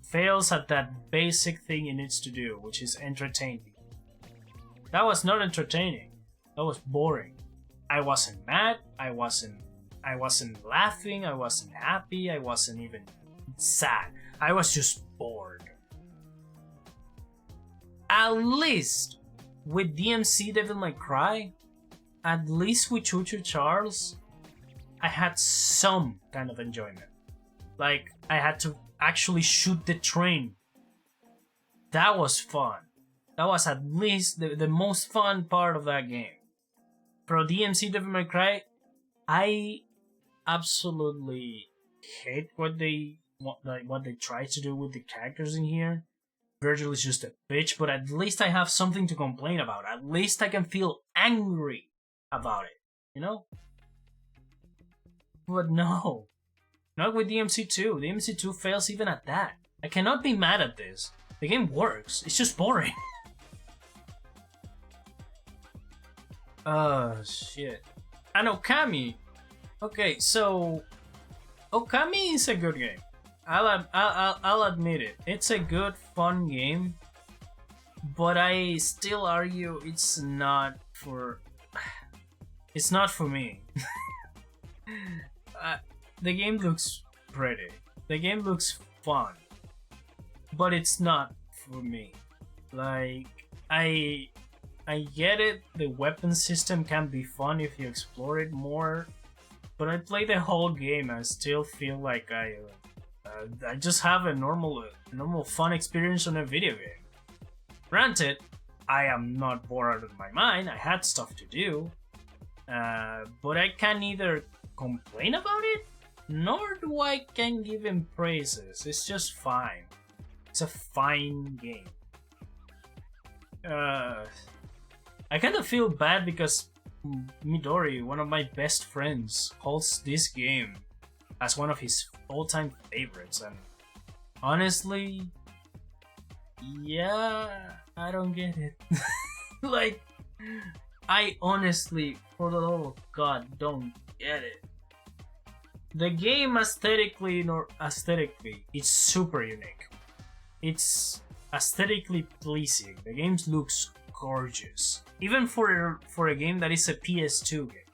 Speaker 1: Fails at that basic thing it needs to do, which is entertain people. That was not entertaining. That was boring. I wasn't mad. I wasn't laughing. I wasn't happy. I wasn't even sad. I was just bored. At least with DMC Devil May Cry, at least with Choo Choo Charles, I had some kind of enjoyment. Like, I had to actually shoot the train. That was fun. That was at least the most fun part of that game. For DMC Devil May Cry, I absolutely hate what they try to do with the characters in here. Virgil is just a bitch, but at least I have something to complain about. At least I can feel angry about it, you know? But no, not with DMC2. DMC2 fails even at that. I cannot be mad at this. The game works, it's just boring. Shit. And Okami. Okay, so Okami is a good game. I'll admit it. It's a good, fun game, but I still argue it's not for me. The game looks pretty. The game looks fun, but it's not for me. Like, I get it. The weapon system can be fun if you explore it more, but I play the whole game. I still feel like I just have a normal fun experience on a video game. Granted, I am not bored out of my mind. I had stuff to do, but I can neither complain about it, nor do I can give him praises. It's just fine. It's a fine game. I kind of feel bad because Midori, one of my best friends, holds this game as one of his all-time favorites, and honestly, yeah, I don't get it. Like, I honestly, for the love of God, don't get it. The game aesthetically, it's super unique. It's aesthetically pleasing. The game looks gorgeous. Even for a game that is a PS2 game,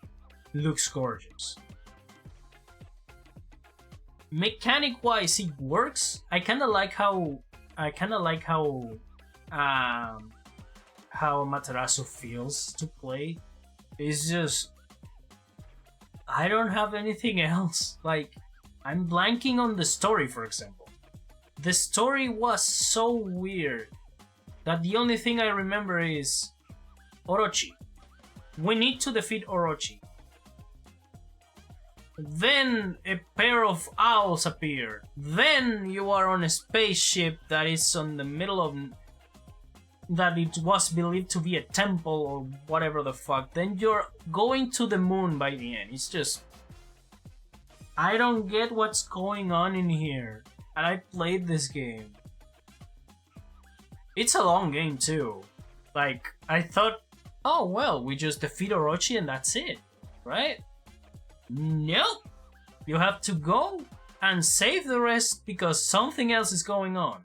Speaker 1: looks gorgeous. Mechanic wise, it works. I kind of like how Materasu feels to play. It's just, I don't have anything else. Like, I'm blanking on the story, for example. The story was so weird that the only thing I remember is Orochi. We need to defeat Orochi. Then a pair of owls appear. Then you are on a spaceship that is on the middle of... that it was believed to be a temple or whatever the fuck. Then you're going to the moon by the end. It's just... I don't get what's going on in here. And I played this game. It's a long game too. Like, I thought, oh well, we just defeat Orochi and that's it, right? Nope! You have to go and save the rest because something else is going on.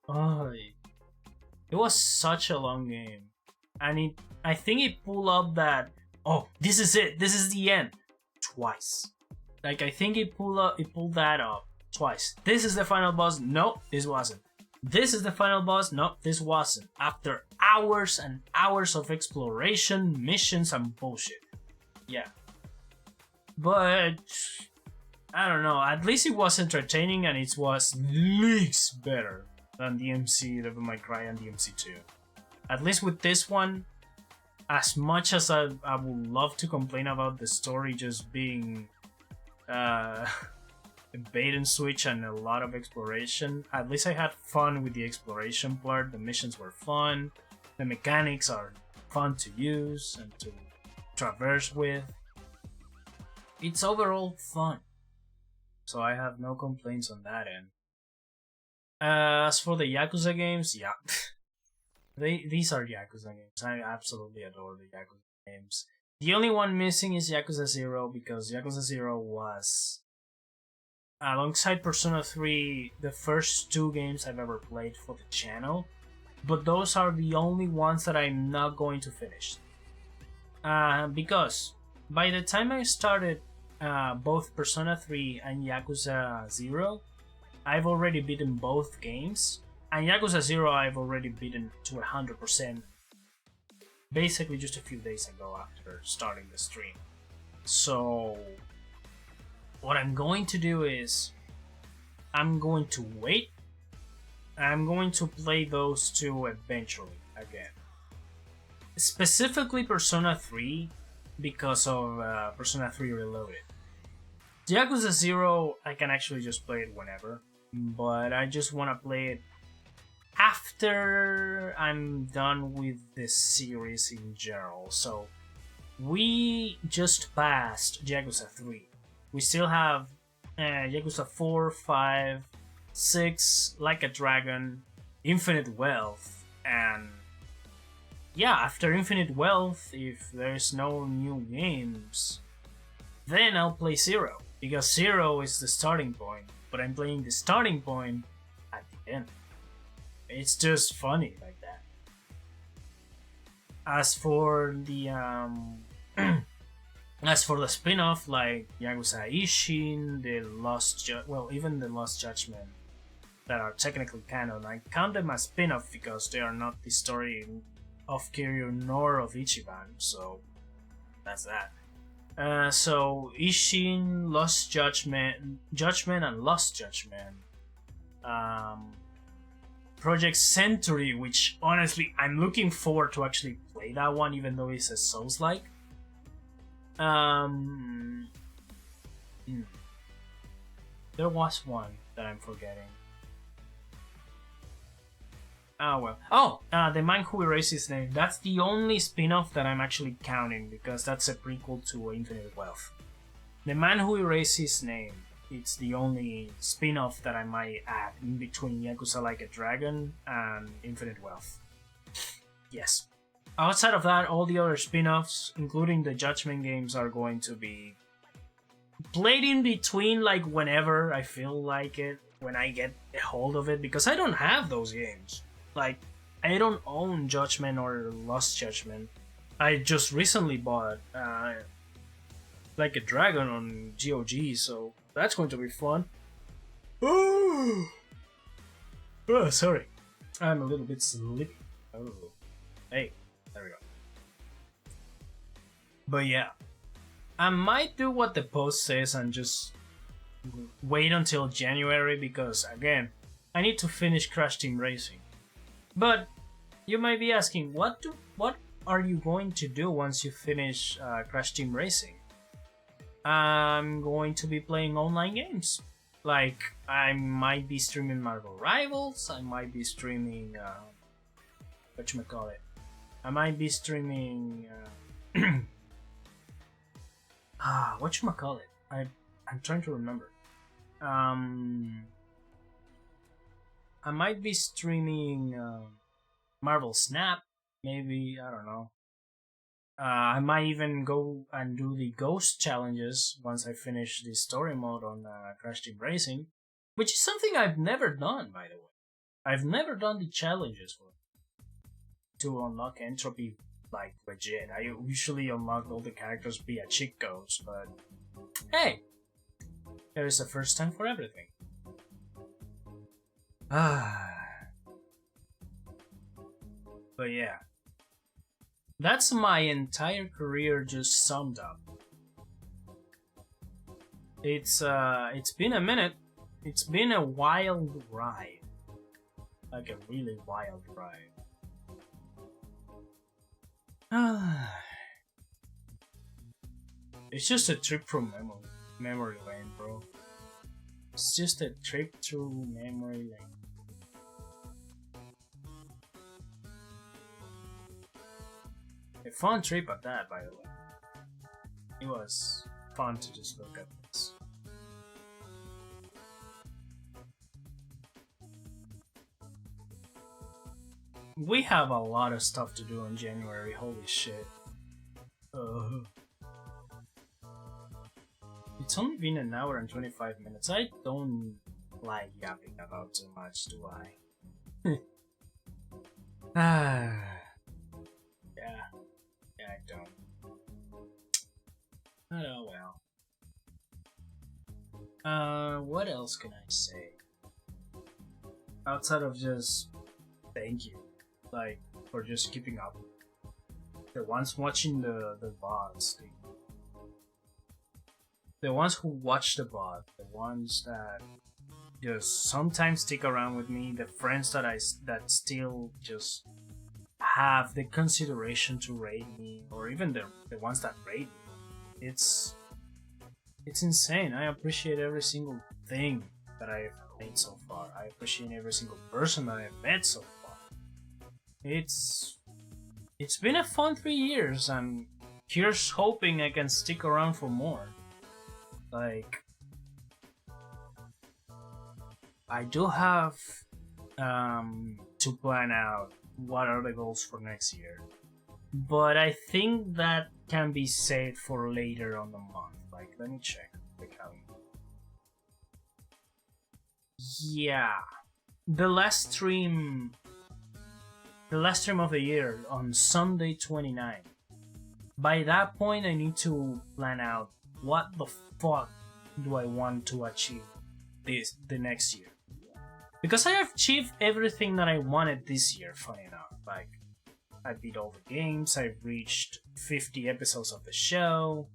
Speaker 1: Oh, it was such a long game. And I think it pulled up that, oh, this is it, this is the end, twice. Like, I think it pulled that up twice. This is the final boss, no, this wasn't. This is the final boss, no, this wasn't. After hours and hours of exploration, missions, and bullshit. Yeah. But I don't know, at least it was entertaining and it was leagues better than DMC, Devil May Cry and DMC2. At least with this one, as much as I would love to complain about the story just being a bait and switch and a lot of exploration, at least I had fun with the exploration part. The missions were fun, the mechanics are fun to use and to traverse with. It's overall fun, so I have no complaints on that end. As for the Yakuza games, yeah, these are Yakuza games. I absolutely adore the Yakuza games. The only one missing is Yakuza 0, because Yakuza 0 was, alongside Persona 3, the first 2 games I've ever played for the channel, but those are the only ones that I'm not going to finish. Because by the time I started both Persona 3 and Yakuza 0, I've already beaten both games, and Yakuza 0 I've already beaten to 100%, basically just a few days ago after starting the stream. So what I'm going to do is, I'm going to wait. I'm going to play those 2 eventually again. Specifically Persona 3, because of Persona 3 Reloaded. Yakuza 0, I can actually just play it whenever, but I just want to play it after I'm done with the series in general. So we just passed Yakuza 3. We still have Yakuza 4, 5, 6, Like a Dragon, Infinite Wealth, and yeah, after Infinite Wealth, if there's no new games, then I'll play 0, because 0 is the starting point, but I'm playing the starting point at the end. It's just funny like that. As for the as for the spin-off like Yakuza Ishin, even the Lost Judgment, that are technically canon, I count them as spin-off because they are not the story of Kiryu nor of Ichiban, so that's that. So Ishin, Lost Judgment and Lost Judgment. Project Century, which honestly I'm looking forward to actually play that one, even though it's a Souls-like. There was one that I'm forgetting. The Man Who Erased His Name. That's the only spin-off that I'm actually counting, because that's a prequel to Infinite Wealth. The Man Who Erased His Name, it's the only spin-off that I might add in between Yakuza Like a Dragon and Infinite Wealth. Yes. Outside of that, all the other spin-offs, including the Judgment games, are going to be played in between, like whenever I feel like it, when I get a hold of it, because I don't have those games. Like, I don't own Judgment or Lost Judgment. I just recently bought Like a Dragon on GOG, so that's going to be fun. Oh, sorry. I'm a little bit sleepy. Oh, hey, there we go. But yeah, I might do what the post says and just wait until January, because again, I need to finish Crash Team Racing. But you might be asking, what are you going to do once you finish Crash Team Racing? I'm going to be playing online games. Like, I might be streaming Marvel Rivals, I might be streaming whatchamacallit. I might be streaming whatchamacallit. I'm trying to remember. I might be streaming Marvel Snap, maybe, I don't know. I might even go and do the ghost challenges once I finish the story mode on Crash Team Racing, which is something I've never done, by the way. I've never done the challenges to unlock entropy, like, legit. I usually unlock all the characters via cheat codes, but hey, there is a first time for everything. But yeah. That's my entire career just summed up. It's been a minute. It's been a wild ride. Like a really wild ride. It's just a trip through memory lane, bro. It's just a trip through memory lane. A fun trip at that, by the way. It was fun to just look at this. We have a lot of stuff to do in January, holy shit. It's only been an hour and 25 minutes. I don't like yapping about too much, do I? Yeah, I don't. Oh well. What else can I say? Outside of just thank you, like, for just keeping up. The ones watching the VODs, the ones who watch the VOD, the ones that just sometimes stick around with me, the friends that still just have the consideration to rate me, or even the ones that rate me. It's insane. I appreciate every single thing that I've made so far. I appreciate every single person that I've met so far. It's been a fun 3 years, and here's hoping I can stick around for more. Like, I do have to plan out what are the goals for next year, but I think that can be saved for later on the month. Like, let me check the calendar. Yeah, the last stream of the year on Sunday 29. By that point, I need to plan out what the fuck do I want to achieve the next year. Because I have achieved everything that I wanted this year, funny enough. Like, I beat all the games, I've reached 50 episodes of the show,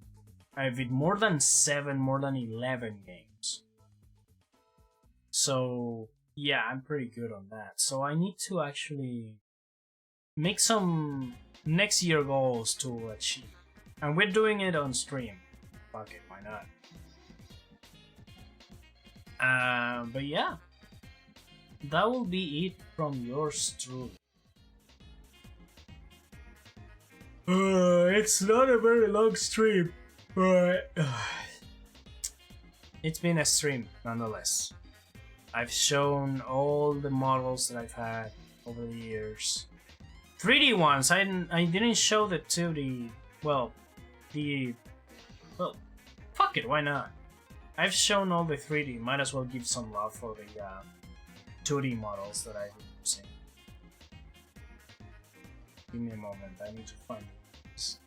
Speaker 1: I beat more than 11 games. So, yeah, I'm pretty good on that. So I need to actually make some next year goals to achieve. And we're doing it on stream. Fuck it, why not? But yeah. That will be it from yours truly. It's not a very long stream, but it's been a stream nonetheless. I've shown all the models that I've had over the years. 3D ones, I didn't show the 2D. Well, fuck it, why not? I've shown all the 3D. Might as well give some love for the 2D models that I've been using. Give me a moment, I need to find this.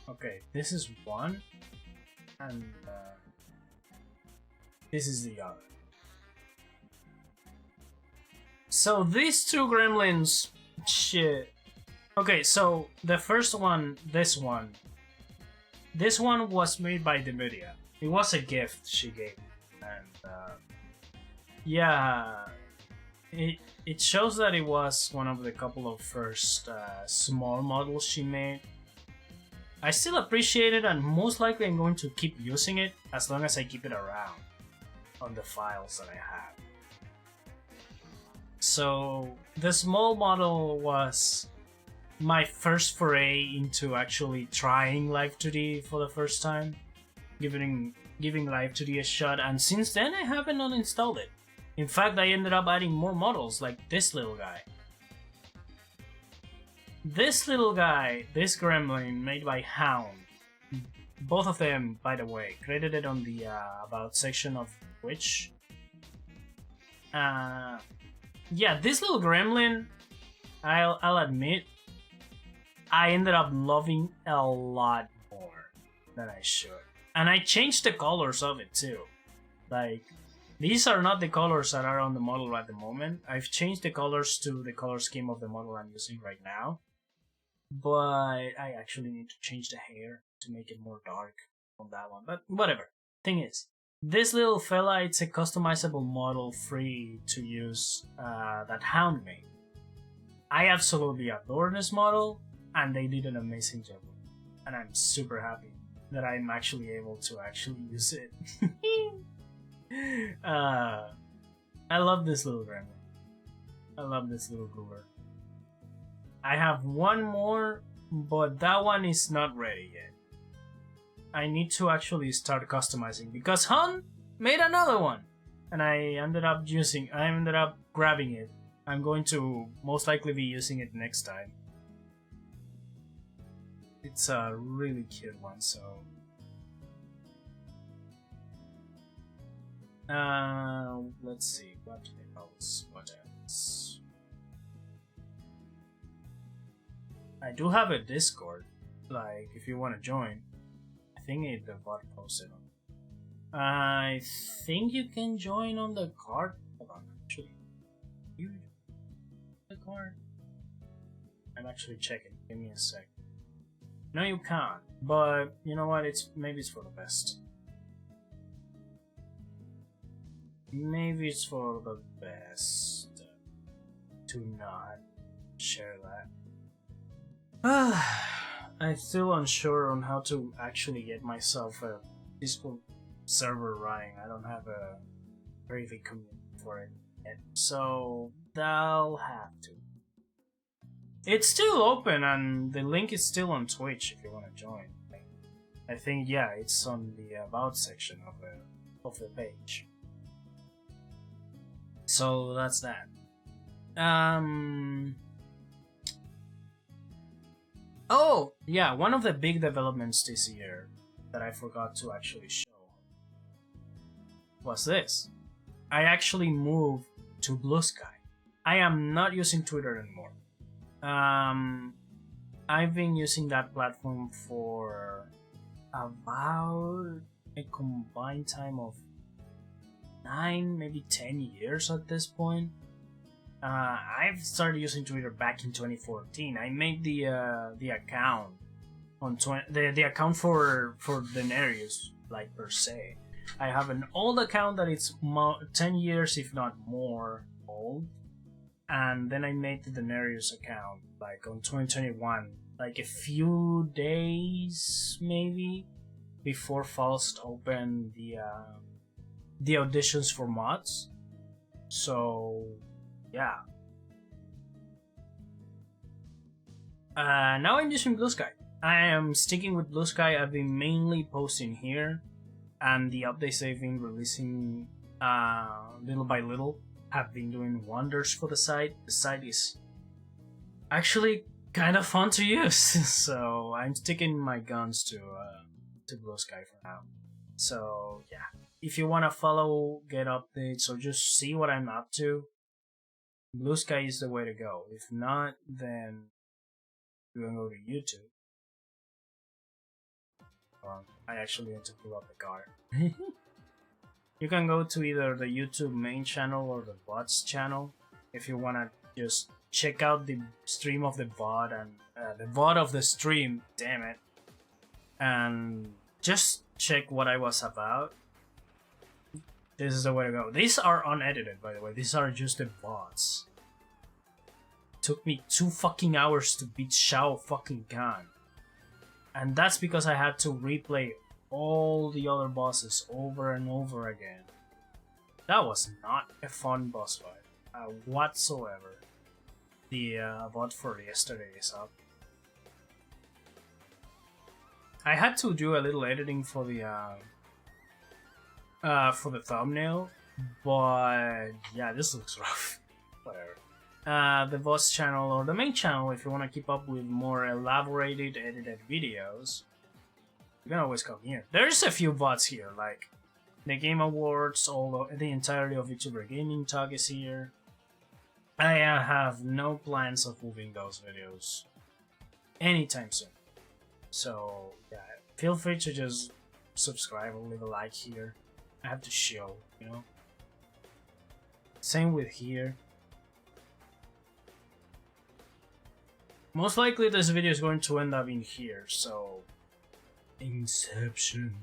Speaker 1: Okay, this is one, and this is the other. So these two gremlins, shit. Okay, so the first one, this one was made by Nvidia. It was a gift she gave, and yeah, it shows that it was one of the couple of first small models she made. I still appreciate it, and most likely I'm going to keep using it as long as I keep it around on the files that I have. So the small model was my first foray into actually trying Live 2D for the first time, giving Live 2D a shot, and since then I haven't uninstalled it. In fact, I ended up adding more models like this little guy. This little guy, this gremlin made by Hound. Both of them, by the way, credited on the about section of Twitch. Yeah, this little gremlin, I'll admit, I ended up loving a lot more than I should. And I changed the colors of it too. Like, these are not the colors that are on the model at the moment. I've changed the colors to the color scheme of the model I'm using right now. But I actually need to change the hair to make it more dark on that one. But whatever. Thing is, this little fella, it's a customizable model free to use that Hound made. I absolutely adore this model, and they did an amazing job. And I'm super happy that I'm actually able to actually use it. I love this little gremlin. I love this little goober. I have one more, but that one is not ready yet. I need to actually start customizing because Han made another one, and I ended up grabbing it. I'm going to most likely be using it next time. It's a really cute one, so let's see what else. I do have a Discord, like if you want to join. I think the bot posted on. I think you can join on the card. Hold on, actually, you the card. I'm actually checking. Give me a sec. No, you can't. But you know what? Maybe it's for the best. Maybe it's for the best to not share that. I'm still unsure on how to actually get myself a Discord server running. I don't have a very big community for it yet, so they'll have to. It's still open, and the link is still on Twitch if you want to join. I think, yeah, it's on the About section of the page. So that's that. Oh, yeah, one of the big developments this year that I forgot to actually show was this. I actually moved to Blue Sky. I am not using Twitter anymore. I've been using that platform for about a combined time of 9, maybe 10 years at this point. I've started using Twitter back in 2014. I made the account on the account for Denarius, like per se. I have an old account that it's 10 years, if not more, old. And then I made the Denarius account like on 2021, like a few days maybe before Faust opened the auditions for mods. So yeah. Now I'm using Blue Sky. I am sticking with Blue Sky. I've been mainly posting here, and the updates they've been releasing little by little have been doing wonders for the site. The site is actually kind of fun to use, so I'm sticking my guns to Blue Sky for now. So yeah, if you want to follow, get updates, or just see what I'm up to, Blue Sky is the way to go. If not, then you can go to YouTube. I actually had to pull up the car. You can go to either the YouTube main channel or the bot's channel if you want to just check out the stream of the bot and the VOD of the stream, damn it, and just check what I was about. This is the way to go. These are unedited, by the way. These are just the bots. Took me 2 fucking hours to beat Shao fucking Kahn. And that's because I had to replay all the other bosses over and over again. That was not a fun boss fight whatsoever. The bot for yesterday is up. I had to do a little editing for the thumbnail, but yeah, this looks rough. Whatever. The boss channel or the main channel, if you want to keep up with more elaborated edited videos, you can always come here. There's a few bots here, like the Game Awards, the entirety of Vtuber Gaming Talk is here. I have no plans of moving those videos anytime soon. So yeah, feel free to just subscribe or leave a like here. I have to show, you know. Same with here. Most likely this video is going to end up in here, so Inception.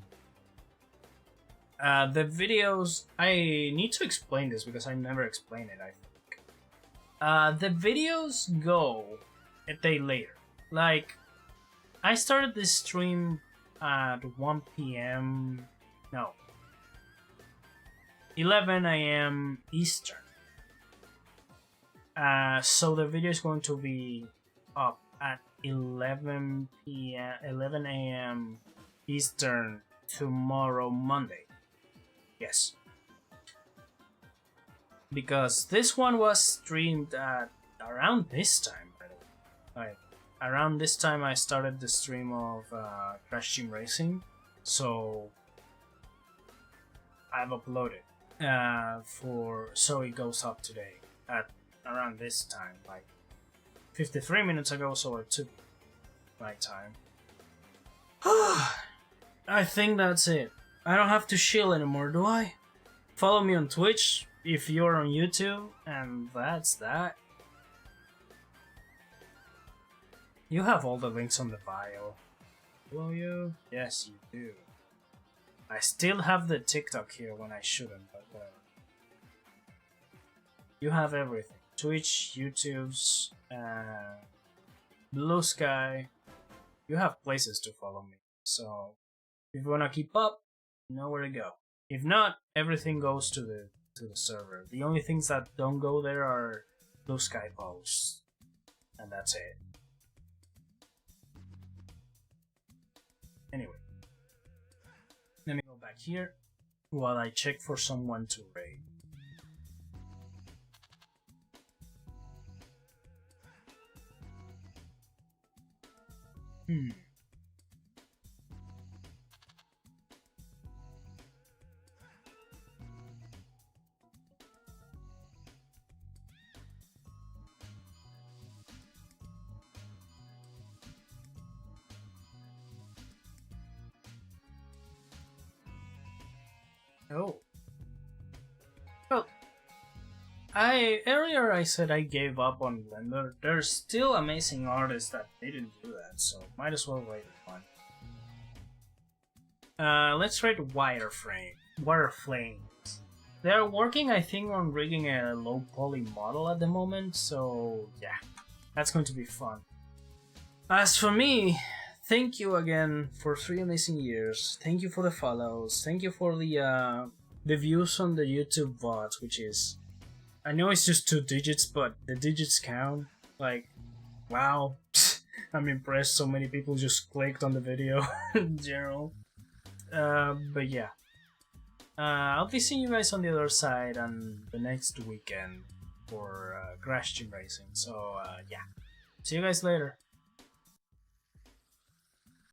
Speaker 1: The videos, I need to explain this because I never explained it, I think. The videos go a day later. Like, I started this stream at 1 p.m. No, 11 a.m. Eastern. So the video is going to be up at 11 p.m. 11 a.m. Eastern tomorrow, Monday. Yes. Because this one was streamed at around this time, by the way. Like, around this time I started the stream of Crash Team Racing, so I've uploaded so it goes up today at around this time, like 53 minutes ago, so it took my time. I think that's it. I don't have to chill anymore, do I? Follow me on Twitch if you're on YouTube, and that's that. You have all the links on the bio. Will you? Yes, you do. I still have the TikTok here when I shouldn't, but whatever. You have everything. Twitch, YouTube's, Blue Sky. You have places to follow me. So, if you wanna keep up, you know where to go. If not, everything goes to the server. The only things that don't go there are Blue Sky posts. And that's it. Anyway. Let me go back here while I check for someone to raid. Oh. Well, earlier I said I gave up on Blender. There's still amazing artists that didn't do that, so might as well wait one. Let's rate Wireflames. They're working, I think, on rigging a low poly model at the moment, so yeah, that's going to be fun. As for me, thank you again for 3 amazing years. Thank you for the follows. Thank you for the views on the YouTube VOD, which is, I know it's just 2 digits, but the digits count. Like, wow. I'm impressed so many people just clicked on the video in general. But yeah. I'll be seeing you guys on the other side on the next weekend for Crash Team Racing. So yeah. See you guys later.